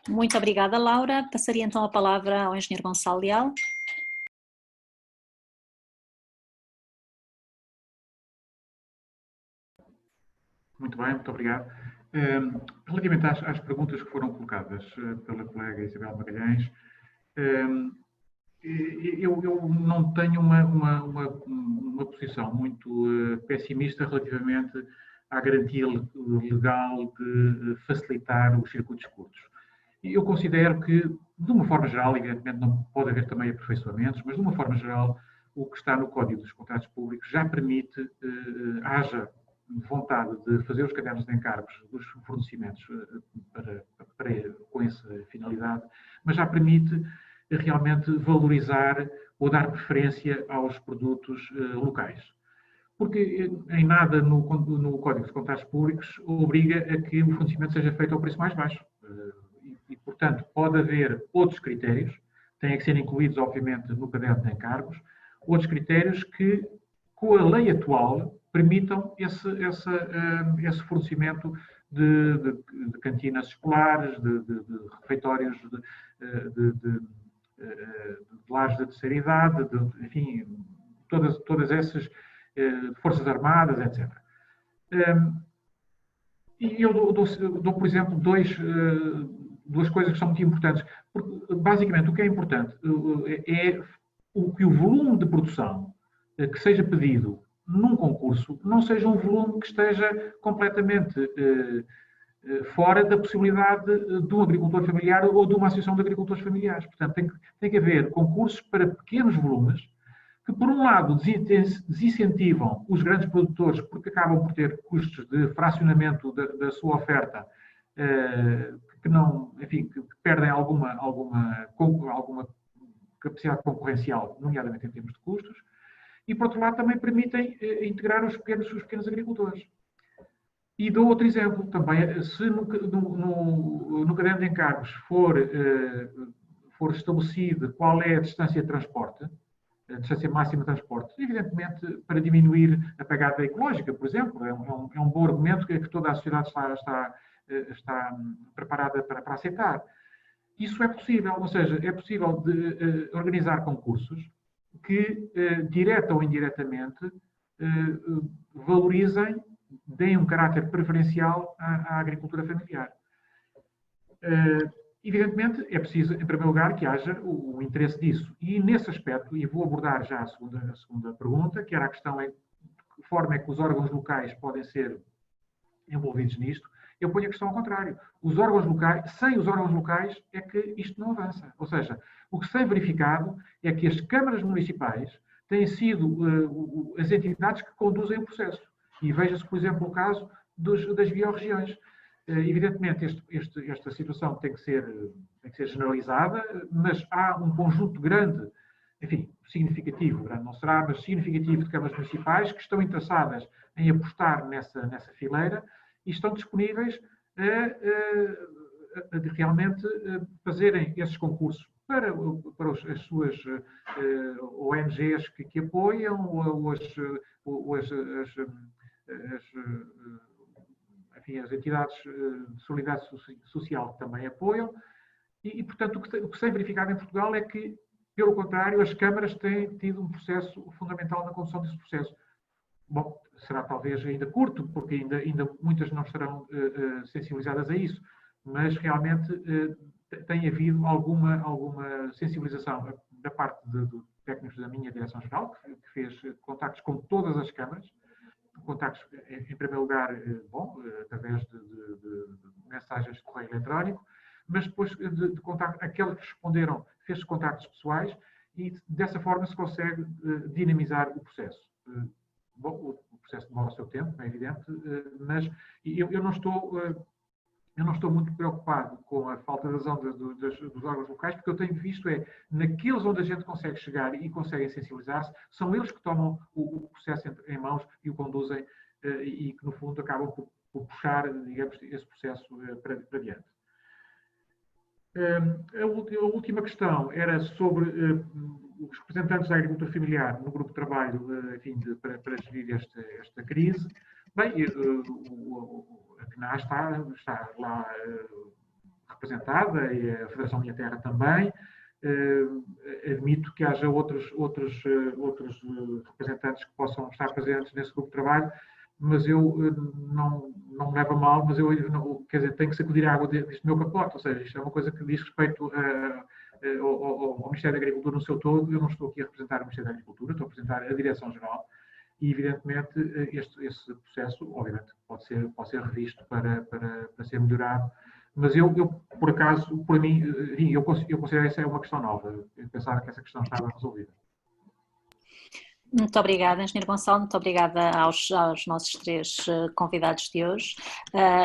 Muito obrigada, Laura. Passaria então a palavra ao engenheiro Gonçalo Leal. Muito bem, muito obrigado. Relativamente às perguntas que foram colocadas pela colega Isabel Magalhães, eu não tenho uma posição muito pessimista relativamente à garantia legal de facilitar os circuitos curtos. Eu considero que, de uma forma geral, evidentemente não pode haver também aperfeiçoamentos, mas de uma forma geral, o que está no Código dos Contratos Públicos já permite, haja vontade de fazer os cadernos de encargos dos fornecimentos com essa finalidade, mas já permite realmente valorizar ou dar preferência aos produtos locais. Porque em nada no Código dos Contratos Públicos obriga a que o fornecimento seja feito ao preço mais baixo. E, portanto, pode haver outros critérios, têm que ser incluídos, obviamente, no caderno de encargos, outros critérios que, com a lei atual, permitam esse fornecimento de cantinas escolares, de refeitórios, de lares da terceira idade, enfim, todas essas forças armadas, etc. E eu dou, por exemplo, duas coisas que são muito importantes. Porque, basicamente, o que é importante é que o volume de produção que seja pedido num concurso não seja um volume que esteja completamente fora da possibilidade de um agricultor familiar ou de uma associação de agricultores familiares. Portanto, tem que haver concursos para pequenos volumes que, por um lado, desincentivam os grandes produtores porque acabam por ter custos de fracionamento da sua oferta que não, enfim, que perdem alguma capacidade concorrencial, nomeadamente em termos de custos, e, por outro lado, também permitem integrar os pequenos agricultores. E dou outro exemplo também, se no caderno de encargos for estabelecida qual é a distância de transporte, a distância máxima de transporte, evidentemente para diminuir a pegada ecológica, por exemplo, é um bom argumento que toda a sociedade está preparada para aceitar. Isso é possível, ou seja, é possível de organizar concursos que, direta ou indiretamente, valorizem, deem um caráter preferencial à agricultura familiar. Evidentemente, é preciso, em primeiro lugar, que haja o interesse disso. E, nesse aspecto, e vou abordar já a segunda pergunta, que era a questão de que forma é que os órgãos locais podem ser envolvidos nisto, eu ponho a questão ao contrário. Sem os órgãos locais é que isto não avança. Ou seja, o que se tem verificado é que as câmaras municipais têm sido as entidades que conduzem o processo. E veja-se, por exemplo, o caso das biorregiões. Evidentemente, esta situação tem que ser generalizada, mas há um conjunto grande, enfim, significativo, grande não será, mas significativo de câmaras municipais que estão interessadas em apostar nessa fileira e estão disponíveis a realmente fazerem esses concursos para as suas ONGs que apoiam, ou as entidades de solidariedade social que também apoiam, e portanto, o que se tem verificado em Portugal é que, pelo contrário, as câmaras têm tido um processo fundamental na condução desse processo. Bom, será talvez ainda curto, porque ainda muitas não estarão sensibilizadas a isso, mas realmente tem havido alguma sensibilização da parte de técnicos da minha Direção-Geral, que fez contactos com todas as câmaras, contactos, em primeiro lugar, através de mensagens de correio eletrónico, mas depois de contacto, aqueles que responderam, fez contactos pessoais, e dessa forma se consegue dinamizar o processo. Bom, o processo demora o seu tempo, é evidente, mas eu não estou muito preocupado com a falta de adesão dos órgãos locais, porque eu tenho visto naqueles onde a gente consegue chegar e conseguem sensibilizar-se, são eles que tomam o processo em mãos e o conduzem e que, no fundo, acabam por puxar, digamos, esse processo para diante. A última questão era sobre os representantes da agricultura familiar no grupo de trabalho, enfim, para gerir esta crise. Bem, a CNA está lá representada, e a Federação Minha Terra também. Admito que haja outros representantes que possam estar presentes nesse grupo de trabalho, mas eu não me levo a mal, mas quer dizer, tenho que sacudir a água deste meu capote, ou seja, isto é uma coisa que diz respeito ao Ministério da Agricultura no seu todo. Eu não estou aqui a representar o Ministério da Agricultura, estou a representar a Direção-Geral e, evidentemente, esse processo, obviamente, pode ser revisto para ser melhorado, mas eu, por acaso, por mim, eu considero essa uma questão nova, eu pensava que essa questão estava resolvida. Muito obrigada, Engenheiro Gonçalo, muito obrigada aos nossos 3 convidados de hoje.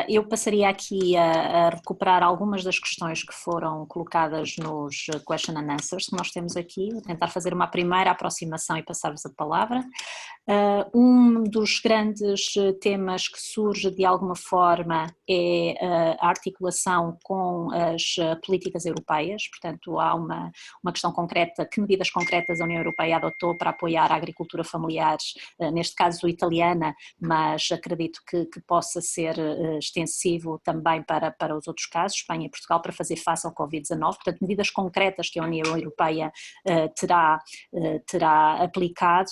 Eu passaria aqui a recuperar algumas das questões que foram colocadas nos question and answers que nós temos aqui, vou tentar fazer uma primeira aproximação e passar-vos a palavra. Um dos grandes temas que surge de alguma forma é a articulação com as políticas europeias, portanto há uma questão concreta, que medidas concretas a União Europeia adotou para apoiar a agricultura familiar, neste caso italiana, mas acredito que possa ser extensivo também para os outros casos, Espanha e Portugal, para fazer face ao Covid-19, portanto medidas concretas que a União Europeia terá aplicado.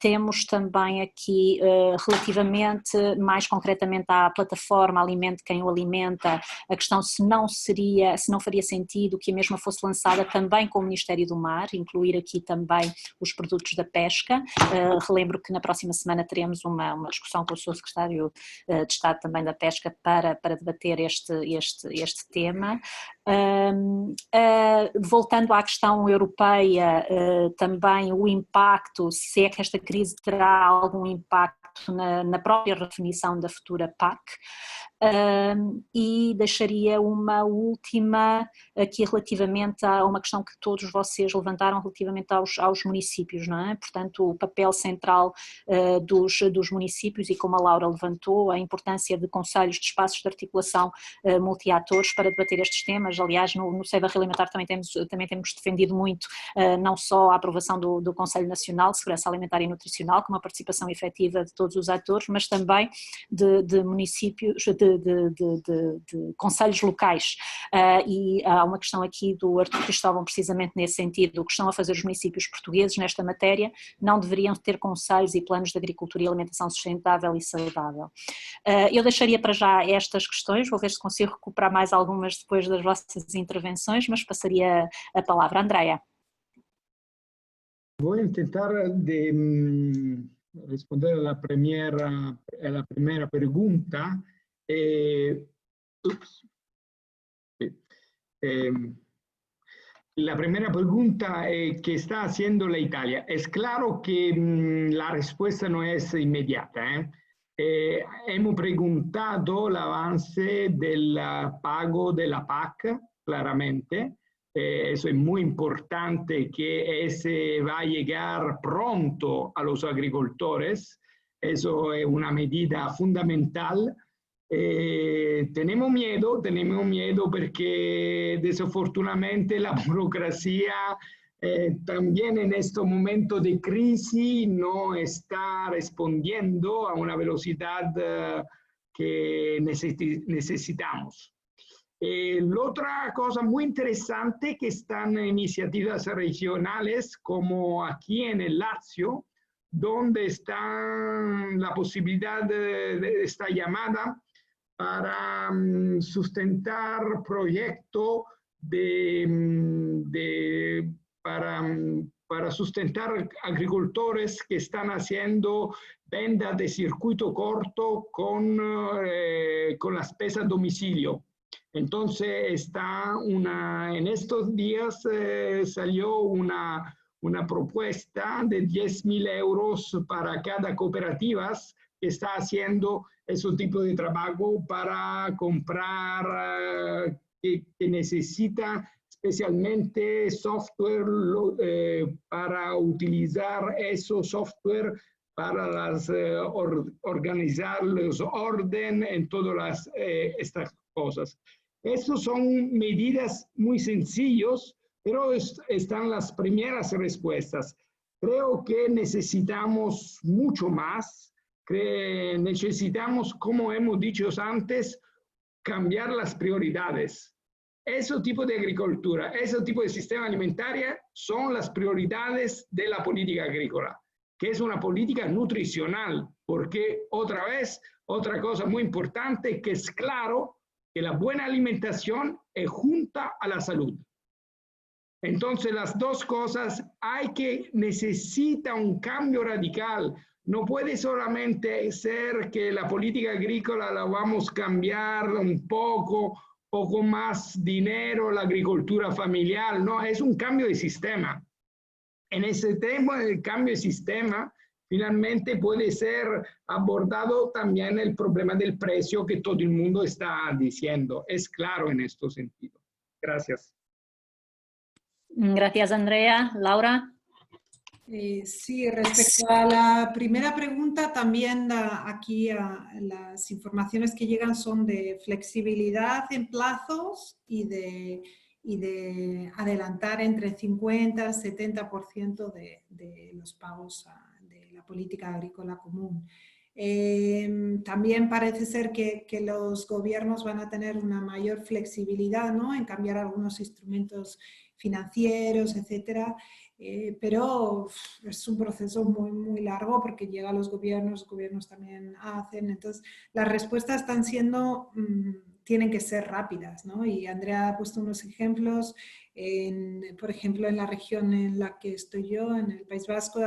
Temos também aqui, relativamente mais concretamente à plataforma Alimente Quem o Alimenta, a questão se não faria sentido que a mesma fosse lançada também com o Ministério do Mar, incluir aqui também os produtos da pesca. Relembro que na próxima semana teremos uma discussão com o Sr. Secretário de Estado também da Pesca para debater este tema. Voltando à questão europeia, também o impacto, se é que esta crise terá algum impacto na própria redefinição da futura PAC. E deixaria uma última aqui relativamente a uma questão que todos vocês levantaram relativamente aos municípios, não é? Portanto, o papel central dos municípios e, como a Laura levantou, a importância de conselhos, de espaços de articulação multi-atores para debater estes temas. Aliás, no Seio da Alimentar também temos defendido muito não só a aprovação do Conselho Nacional de Segurança Alimentar e Nutricional, com uma participação efetiva de todos os atores, mas também de municípios, de conselhos locais, e há uma questão aqui do Artur Cristóvão precisamente nesse sentido. O que estão a fazer os municípios portugueses nesta matéria não deveriam ter conselhos e planos de agricultura e alimentação sustentável e saudável. Eu deixaria para já estas questões, vou ver se consigo recuperar mais algumas depois das vossas intervenções, mas passaria a palavra. Andrea. Voy a intentar responder a la primera pregunta. La primera pregunta que está haciendo la Italia. Es claro que la respuesta no es inmediata. Hemos preguntado el avance del pago de la PAC, claramente. Eso es muy importante, que ese va a llegar pronto a los agricultores. Eso es una medida fundamental. Tenemos miedo porque desafortunadamente la burocracia también en este momento de crisis no está respondiendo a una velocidad que necesitamos. La otra cosa muy interesante que están iniciativas regionales como aquí en el Lazio, donde está la posibilidad de esta llamada para sustentar proyectos para sustentar agricultores que están haciendo venta de circuito corto con las pesas a domicilio. Entonces en estos días salió una propuesta de 10.000 euros para cada cooperativa que está haciendo ese tipo de trabajo para comprar, que necesita especialmente software para utilizar esos software para organizar los orden en todas estas cosas. Estas son medidas muy sencillas, pero están las primeras respuestas. Creo que necesitamos mucho más. Necesitamos, como hemos dicho antes, cambiar las prioridades. Ese tipo de agricultura, ese tipo de sistema alimentario son las prioridades de la política agrícola, que es una política nutricional, porque otra vez, otra cosa muy importante, que es claro que la buena alimentación es junta a la salud. Entonces, las dos cosas necesita un cambio radical. No puede solamente ser que la política agrícola la vamos a cambiar un poco más dinero, la agricultura familiar. No, es un cambio de sistema. En ese tema del cambio de sistema, finalmente puede ser abordado también el problema del precio que todo el mundo está diciendo. Es claro en este sentido. Gracias. Gracias, Andrea. Laura. Sí, respecto a la primera pregunta, también aquí las informaciones que llegan son de flexibilidad en plazos y de adelantar entre 50 y 70% de los pagos de la política agrícola común. También parece ser que los gobiernos van a tener una mayor flexibilidad, ¿no?, en cambiar algunos instrumentos financieros, etcétera. Pero es un proceso muy, muy largo porque llega a los gobiernos también hacen. Entonces, las respuestas están siendo, tienen que ser rápidas, ¿no? Y Andrea ha puesto unos ejemplos. Por ejemplo, en la región en la que estoy yo, en el País Vasco,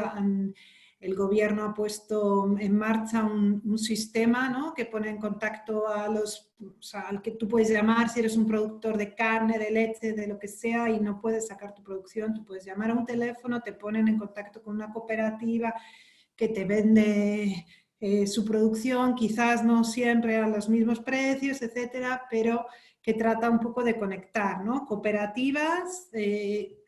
el gobierno ha puesto en marcha un sistema, ¿no?, que pone en contacto al que tú puedes llamar si eres un productor de carne, de leche, de lo que sea, y no puedes sacar tu producción. Tú puedes llamar a un teléfono, te ponen en contacto con una cooperativa que te vende su producción, quizás no siempre a los mismos precios, etcétera, pero que trata un poco de conectar, ¿no?, cooperativas,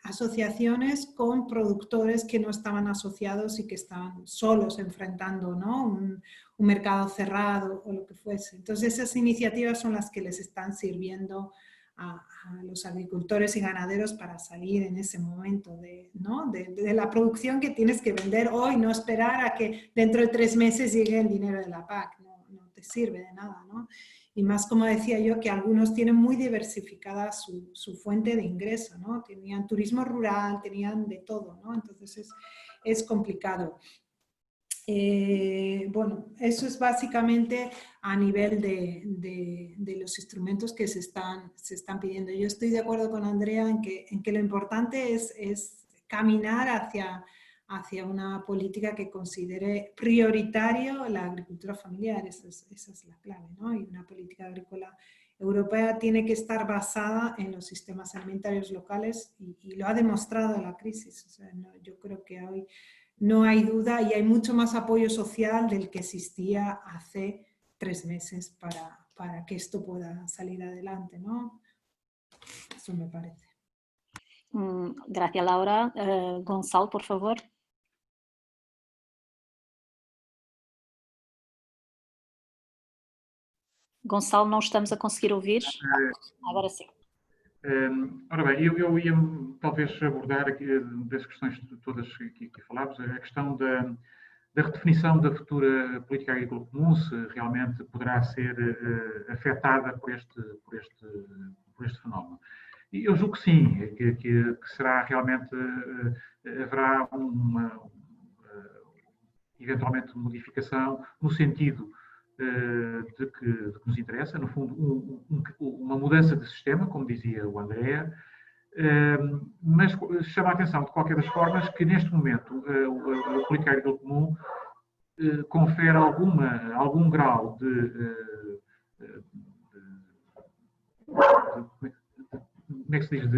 asociaciones con productores que no estaban asociados y que estaban solos enfrentando, ¿no?, un mercado cerrado o lo que fuese. Entonces, esas iniciativas son las que les están sirviendo a los agricultores y ganaderos para salir en ese momento ¿no?, de la producción que tienes que vender hoy, no esperar a que dentro de 3 meses llegue el dinero de la PAC, no te sirve de nada, ¿no? Y más, como decía yo, que algunos tienen muy diversificada su fuente de ingreso, ¿no? Tenían turismo rural, tenían de todo, ¿no? Entonces es complicado. Bueno, eso es básicamente a nivel de los instrumentos que se están pidiendo. Yo estoy de acuerdo con Andrea en que lo importante es caminar hacia una política que considere prioritario la agricultura familiar. Esa es la clave, ¿no? Y una política agrícola europea tiene que estar basada en los sistemas alimentarios locales y lo ha demostrado la crisis. O sea, yo creo que hoy no hay duda y hay mucho más apoyo social del que existía hace 3 meses para que esto pueda salir adelante, ¿no? Eso me parece. Gracias, Laura. Gonçalo, por favor. Gonçalo, não estamos a conseguir ouvir. Agora sim. Ora bem, eu ia talvez abordar aqui das questões todas que falámos, a questão da redefinição da futura política agrícola comum, se realmente poderá ser afetada por este fenómeno. E eu julgo que sim, que será realmente, haverá eventualmente modificação no sentido de que nos interessa, no fundo, uma mudança de sistema, como dizia o Andrea, mas chama a atenção, de qualquer das formas, que neste momento a política agrícola comum confere algum grau como é que se diz,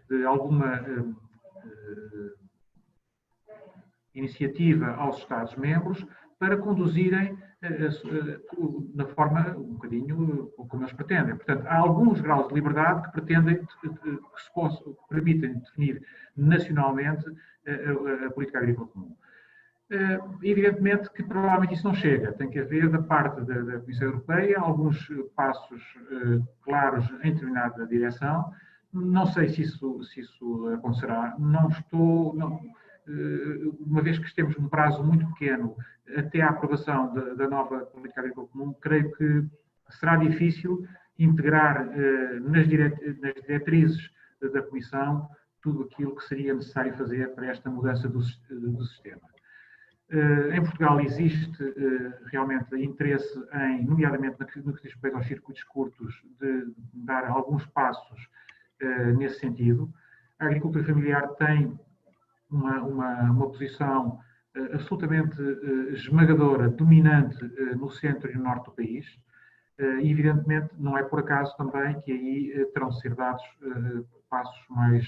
de alguma iniciativa aos Estados-membros para conduzirem na forma um bocadinho como eles pretendem. Portanto, há alguns graus de liberdade que pretendem, que permitem definir nacionalmente a política agrícola comum. Evidentemente que provavelmente isso não chega. Tem que haver da parte da Comissão Europeia alguns passos claros em determinada direção. Não sei se isso acontecerá. Não estou... uma vez que estamos num prazo muito pequeno até à aprovação da nova política agrícola comum, creio que será difícil integrar nas diretrizes da Comissão tudo aquilo que seria necessário fazer para esta mudança do sistema. Em Portugal existe realmente interesse nomeadamente no que diz respeito aos circuitos curtos, de dar alguns passos nesse sentido. A agricultura familiar tem uma posição absolutamente esmagadora, dominante no centro e no norte do país, e evidentemente não é por acaso também que aí terão de ser dados passos mais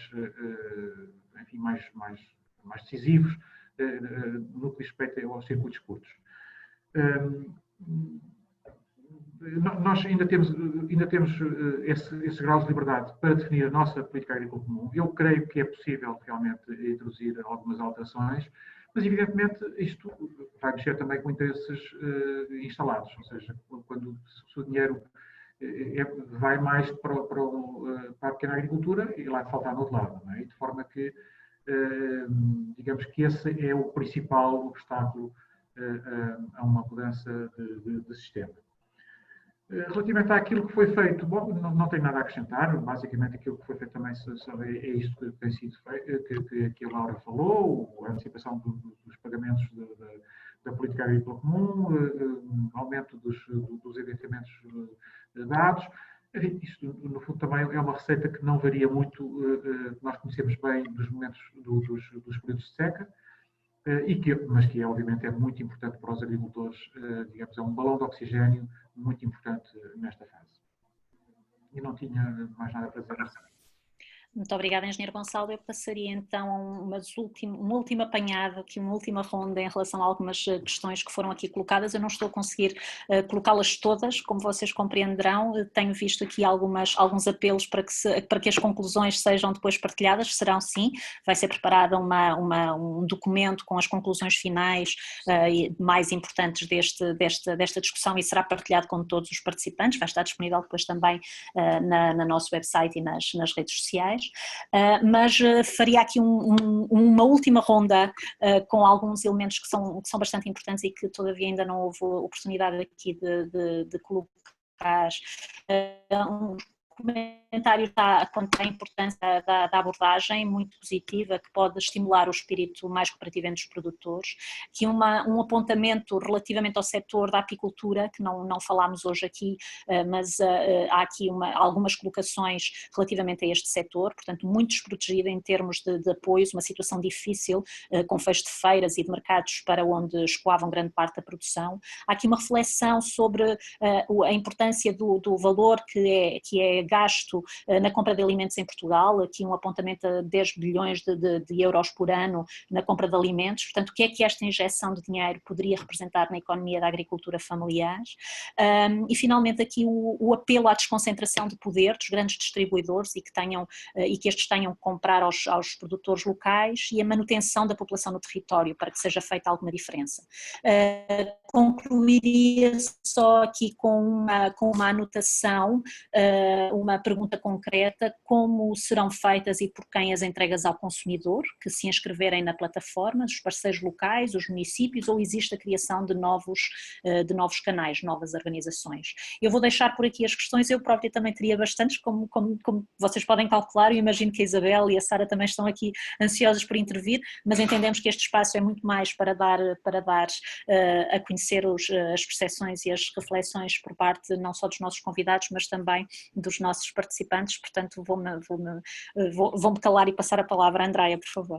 decisivos no que diz respeito aos circuitos curtos. Nós ainda temos esses graus de liberdade para definir a nossa política agrícola comum. Eu creio que é possível realmente introduzir algumas alterações, mas evidentemente isto vai mexer também com interesses instalados, ou seja, quando o dinheiro vai mais para a pequena agricultura e lá falta no outro lado, não é? E de forma que digamos que esse é o principal obstáculo a uma mudança de sistema. Relativamente àquilo que foi feito, bom, não tenho nada a acrescentar, basicamente aquilo que foi feito também é isto que tem sido feito, que a Laura falou, a antecipação dos pagamentos da política agrícola comum, aumento dos adiantamentos dados. Isto, no fundo, também é uma receita que não varia muito, nós conhecemos bem dos momentos dos períodos de seca, mas que obviamente é muito importante para os agricultores, digamos, é um balão de oxigênio muito importante nesta fase. E não tinha mais nada para dizer. Muito obrigada, Engenheiro Gonçalo. Eu passaria então uma última apanhada, aqui uma última ronda em relação a algumas questões que foram aqui colocadas. Eu não estou a conseguir colocá-las todas, como vocês compreenderão. Tenho visto aqui alguns apelos para que as conclusões sejam depois partilhadas. Serão sim, vai ser preparado um documento com as conclusões finais mais importantes desta discussão e será partilhado com todos os participantes. Vai estar disponível depois também no nosso website e nas redes sociais. Mas faria aqui uma última ronda com alguns elementos que são bastante importantes e que todavia ainda não houve oportunidade aqui de colocar. O comentário contém a importância da abordagem muito positiva que pode estimular o espírito mais cooperativo entre os produtores, que um apontamento relativamente ao setor da apicultura, que não falámos hoje aqui, mas há aqui algumas colocações relativamente a este setor, portanto muito desprotegido em termos de apoios, uma situação difícil, com fecho de feiras e de mercados para onde escoavam grande parte da produção. Há aqui uma reflexão sobre a importância do valor que é gasto na compra de alimentos em Portugal, aqui um apontamento a 10 bilhões de euros por ano na compra de alimentos, portanto o que é que esta injeção de dinheiro poderia representar na economia da agricultura familiar, e finalmente aqui o apelo à desconcentração de poder dos grandes distribuidores e que estes tenham que comprar aos produtores locais e a manutenção da população no território para que seja feita alguma diferença. Concluiria só aqui com uma anotação, uma pergunta concreta: como serão feitas e por quem as entregas ao consumidor, que se inscreverem na plataforma, os parceiros locais, os municípios, ou existe a criação de novos canais, novas organizações? Eu vou deixar por aqui as questões, eu própria também teria bastantes, como vocês podem calcular, eu imagino que a Isabel e a Sara também estão aqui ansiosas por intervir, mas entendemos que este espaço é muito mais para dar a conhecer as percepções e as reflexões por parte não só dos nossos convidados, mas também dos nossos participantes, portanto vou-me calar e passar a palavra à Andreia, por favor.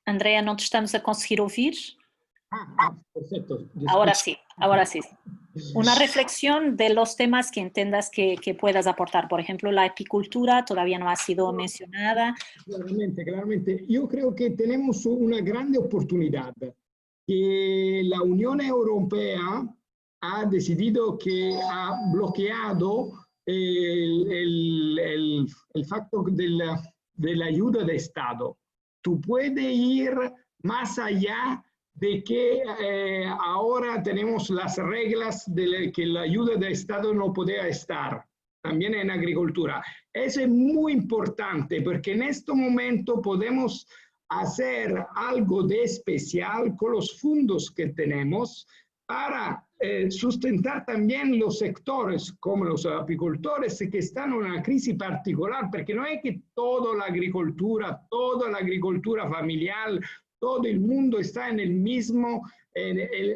Andrea, no te estamos a conseguir oír. Perfecto. Ahora sí, ahora sí. Una reflexión de los temas que entiendas que puedas aportar. Por ejemplo, la apicultura todavía no ha sido mencionada. Claramente, claramente. Yo creo que tenemos una grande oportunidad, que la Unión Europea ha decidido que ha bloqueado el factor de la ayuda de Estado. Tú puedes ir más allá de que ahora tenemos las reglas de que la ayuda de Estado no puede estar, también en agricultura. Eso es muy importante porque en este momento podemos hacer algo de especial con los fondos que tenemos para sustentar también los sectores como los apicultores que están en una crisis particular, porque no es que toda la agricultura familiar, todo el mundo está en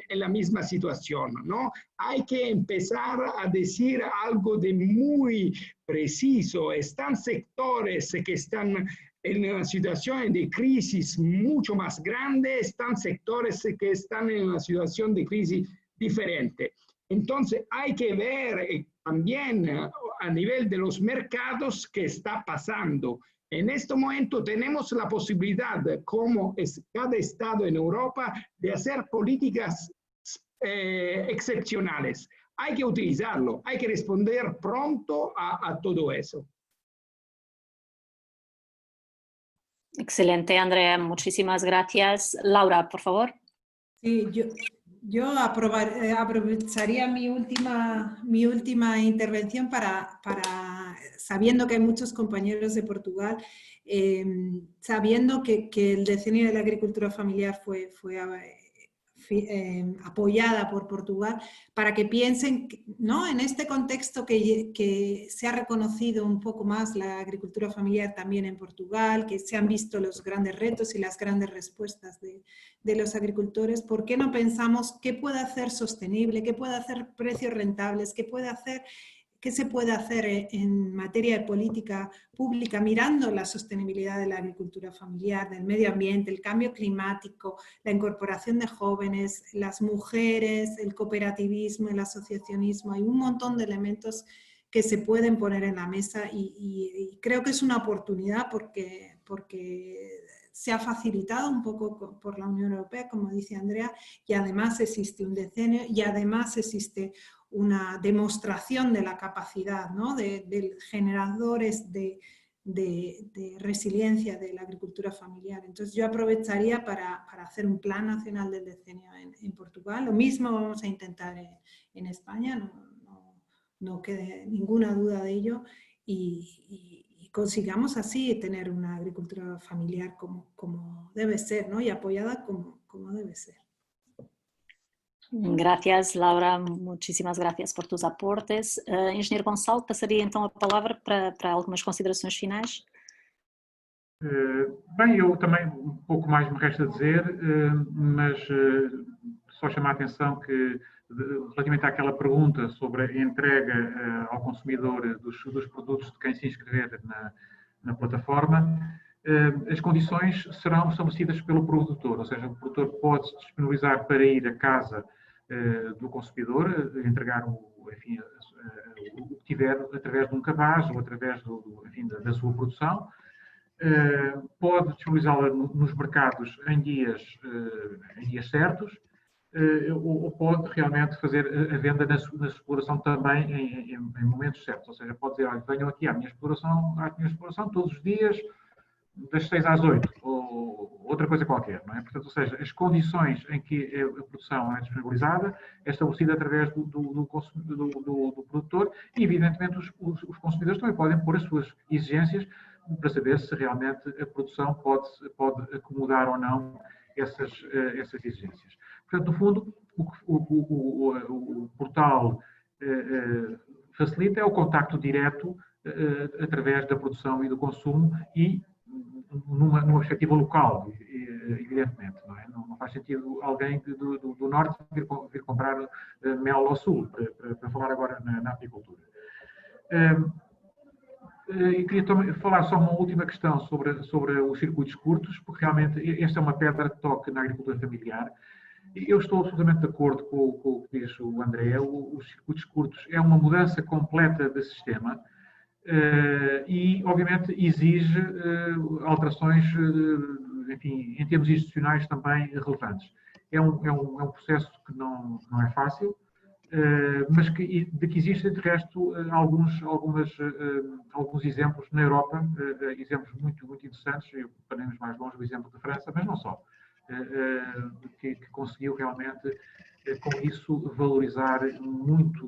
la misma situación, ¿no? Hay que empezar a decir algo de muy preciso. Están sectores que están en una situación de crisis mucho más grande, están sectores que están en una situación de crisis diferente. Entonces hay que ver también a nivel de los mercados qué está pasando. En este momento tenemos la posibilidad, como es cada estado en Europa, de hacer políticas excepcionales. Hay que utilizarlo, hay que responder pronto a todo eso. Excelente, Andrea, muchísimas gracias. Laura, por favor. Sí, yo aprovecharía mi última intervención para sabiendo que hay muchos compañeros de Portugal, sabiendo que el Decenio de la Agricultura Familiar fue apoyada por Portugal, para que piensen, ¿no?, en este contexto que se ha reconocido un poco más la agricultura familiar también en Portugal, que se han visto los grandes retos y las grandes respuestas de los agricultores. ¿Por qué no pensamos qué puede hacer sostenible, qué puede hacer precios rentables, qué se puede hacer en materia de política pública mirando la sostenibilidad de la agricultura familiar, del medio ambiente, el cambio climático, la incorporación de jóvenes, las mujeres, el cooperativismo, el asociacionismo? Hay un montón de elementos que se pueden poner en la mesa y creo que es una oportunidad porque se ha facilitado un poco por la Unión Europea, como dice Andrea, y además existe un decenio y además existe una demostración de la capacidad, ¿no?, de generadores de resiliencia de la agricultura familiar. Entonces yo aprovecharía para hacer un plan nacional del decenio en Portugal. Lo mismo vamos a intentar en España, no quede ninguna duda de ello, y consigamos así tener una agricultura familiar como debe ser, ¿no?, y apoyada como debe ser. Gracias, Laura, muchísimas gracias por tus aportes. Engenheiro Gonçalo, passaria então a palavra para algumas considerações finais. Bem, eu também um pouco mais me resta dizer, mas só chamar a atenção que relativamente àquela pergunta sobre a entrega ao consumidor dos produtos de quem se inscrever na plataforma, as condições serão estabelecidas pelo produtor, ou seja, o produtor pode se disponibilizar para ir à casa do consumidor, entregar o que tiver através de um cabaz ou através da sua produção. Pode disponibilizá-la nos mercados em dias certos, ou pode realmente fazer a venda na exploração também em momentos certos. Ou seja, pode dizer, olha, venham aqui à minha exploração todos os dias, das 6 às 8, ou outra coisa qualquer, não é? Portanto, ou seja, as condições em que a produção é disponibilizada é estabelecida através do produtor e, evidentemente, os consumidores também podem pôr as suas exigências para saber se realmente a produção pode acomodar ou não essas exigências. Portanto, no fundo, o portal facilita é o contacto direto através da produção e do consumo e numa perspectiva local, evidentemente. Não é? Não faz sentido alguém do norte vir comprar mel ao sul, para falar agora na apicultura. E queria também falar só uma última questão sobre os circuitos curtos, porque realmente esta é uma pedra de toque na agricultura familiar. Eu estou absolutamente de acordo com o que diz o André. Os circuitos curtos é uma mudança completa de sistema e, obviamente, exige alterações, enfim, em termos institucionais também relevantes. É um processo que não é fácil, mas de que existem, de resto, alguns exemplos na Europa, exemplos muito, muito interessantes, para irmos mais longe, o exemplo da França, mas não só, que conseguiu realmente, com isso, valorizar muito,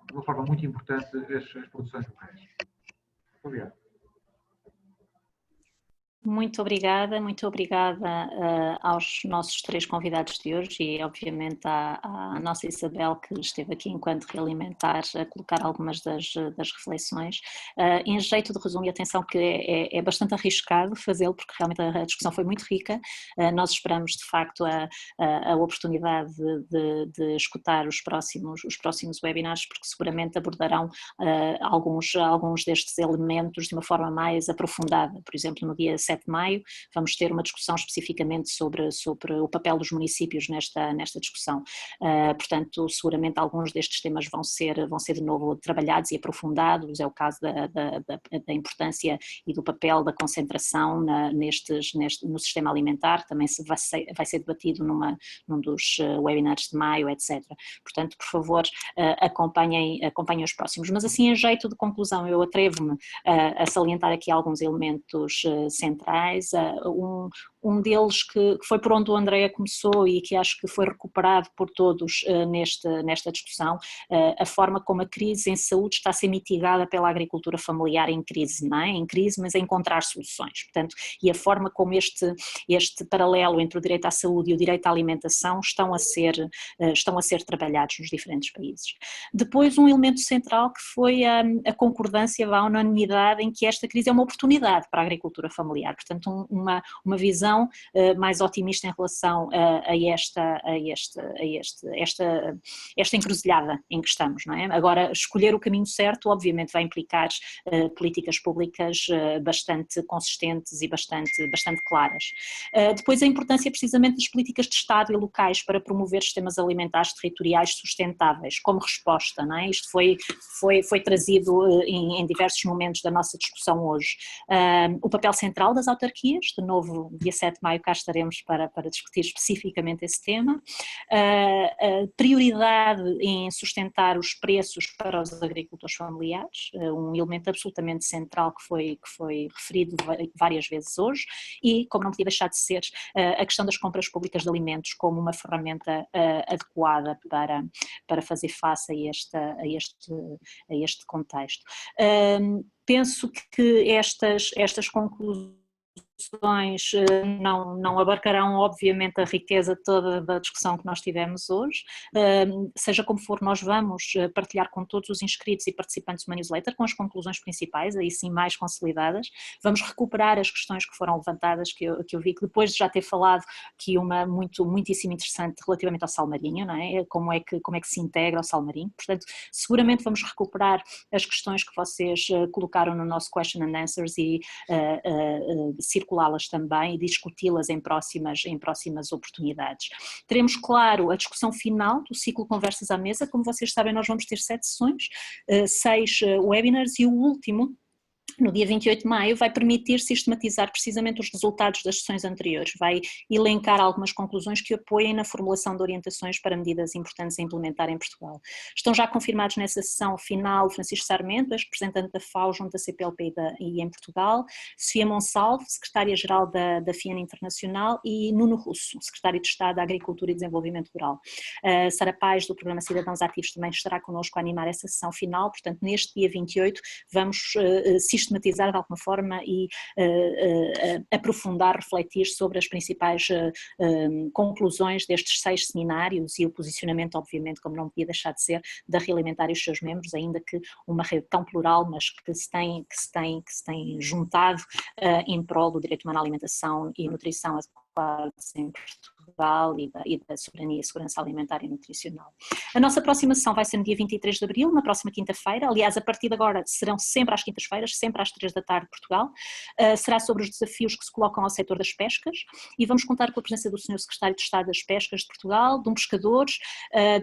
de uma forma muito importante, as produções locais. Obrigado. Muito obrigada aos nossos 3 convidados de hoje e obviamente à nossa Isabel, que esteve aqui enquanto realimentar a colocar algumas das reflexões. Em jeito de resumo, e atenção que é bastante arriscado fazê-lo porque realmente a discussão foi muito rica. Nós esperamos de facto a oportunidade de escutar os próximos webinars, porque seguramente abordarão alguns destes elementos de uma forma mais aprofundada. Por exemplo, no dia 7 de maio, vamos ter uma discussão especificamente sobre o papel dos municípios nesta discussão. Portanto, seguramente alguns destes temas vão ser de novo trabalhados e aprofundados. É o caso da importância e do papel da concentração no sistema alimentar, também vai ser debatido num dos webinars de maio, etc. Portanto, por favor, acompanhem os próximos. Mas assim, em jeito de conclusão, eu atrevo-me a salientar aqui alguns elementos centrais. Um deles que foi por onde o André começou e que acho que foi recuperado por todos nesta discussão, a forma como a crise em saúde está a ser mitigada pela agricultura familiar em crise, não é? Em crise, mas a encontrar soluções. Portanto, e a forma como este paralelo entre o direito à saúde e o direito à alimentação estão a ser trabalhados nos diferentes países. Depois, um elemento central que foi a concordância, a unanimidade em que esta crise é uma oportunidade para a agricultura familiar. Portanto, uma visão mais otimista em relação a esta encruzilhada em que estamos, não é? Agora, escolher o caminho certo, obviamente, vai implicar políticas públicas bastante consistentes e bastante claras. Depois, a importância precisamente das políticas de Estado e locais para promover sistemas alimentares territoriais sustentáveis, como resposta, não é? Isto foi trazido em diversos momentos da nossa discussão hoje. O papel central das autarquias, de novo, dia 7 de maio cá estaremos para discutir especificamente esse tema. A prioridade em sustentar os preços para os agricultores familiares, um elemento absolutamente central que foi referido várias vezes hoje, e, como não podia deixar de ser, a questão das compras públicas de alimentos como uma ferramenta adequada para fazer face a este contexto. Penso que estas conclusões não abarcarão obviamente a riqueza toda da discussão que nós tivemos hoje. Seja como for, nós vamos partilhar com todos os inscritos e participantes uma newsletter com as conclusões principais, aí sim mais consolidadas. Vamos recuperar as questões que foram levantadas, que eu vi que depois de já ter falado que uma muitíssimo interessante relativamente ao sal marinho, não é? Como é que se integra o sal marinho. Portanto, seguramente vamos recuperar as questões que vocês colocaram no nosso question and answers e circulá-las também e discuti-las em próximas oportunidades. Teremos, claro, a discussão final do ciclo Conversas à Mesa. Como vocês sabem, nós vamos ter 7 sessões, 6 webinars, e o último, no dia 28 de maio, vai permitir sistematizar precisamente os resultados das sessões anteriores, vai elencar algumas conclusões que apoiem na formulação de orientações para medidas importantes a implementar em Portugal. Estão já confirmados nessa sessão final Francisco Sarmento, ex-representante da FAO junto à CPLP e em Portugal, Sofia Monsalvo, secretária-geral da FIAN Internacional, e Nuno Russo, secretário de Estado da Agricultura e Desenvolvimento Rural. Sara Paz, do Programa Cidadãos Ativos, também estará connosco a animar essa sessão final. Portanto, neste dia 28 vamos sistematizar sistematizar de alguma forma e aprofundar, refletir sobre as principais conclusões destes 6 seminários e o posicionamento, obviamente, como não podia deixar de ser, da Realimentar e os seus membros, ainda que uma rede tão plural, mas que se tem juntado em prol do direito humano à alimentação e nutrição adequados em Portugal e da soberania e segurança alimentar e nutricional. A nossa próxima sessão vai ser no dia 23 de abril, na próxima quinta-feira. Aliás, a partir de agora serão sempre às quintas-feiras, sempre às 3 da tarde de Portugal. Será sobre os desafios que se colocam ao setor das pescas e vamos contar com a presença do Sr. Secretário de Estado das Pescas de Portugal, de um pescador,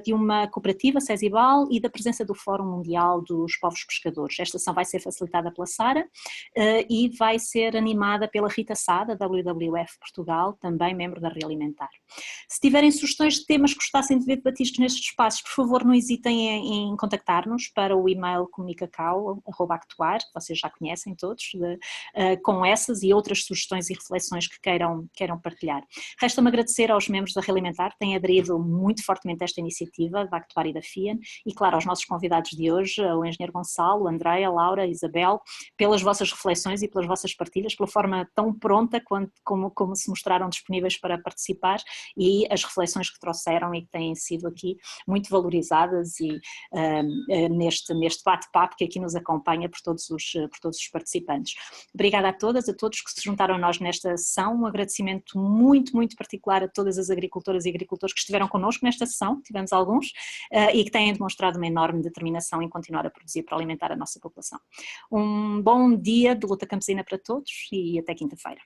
de uma cooperativa, Sesibal, e da presença do Fórum Mundial dos Povos Pescadores. Esta sessão vai ser facilitada pela Sara e vai ser animada pela Rita Sá, da WWF Portugal, também membro da Realimentar. Se tiverem sugestões de temas que gostassem de ver debatidos nestes espaços, por favor não hesitem em contactar-nos para o e-mail comunicacau@actuar, vocês já conhecem todos, com essas e outras sugestões e reflexões que queiram partilhar. Resta-me agradecer aos membros da Realimentar que têm aderido muito fortemente a esta iniciativa da Actuar e da FIAN e, claro, aos nossos convidados de hoje, o engenheiro Gonçalo, a Andreia, a Laura, a Isabel, pelas vossas reflexões e pelas vossas partilhas, pela forma tão pronta como se mostraram disponíveis para participar e as reflexões que trouxeram e que têm sido aqui muito valorizadas e neste bate-papo que aqui nos acompanha por todos os participantes. Obrigada a todas, a todos que se juntaram a nós nesta sessão, um agradecimento muito, muito particular a todas as agricultoras e agricultores que estiveram connosco nesta sessão, tivemos alguns, e que têm demonstrado uma enorme determinação em continuar a produzir para alimentar a nossa população. Um bom dia de luta campesina para todos e até quinta-feira.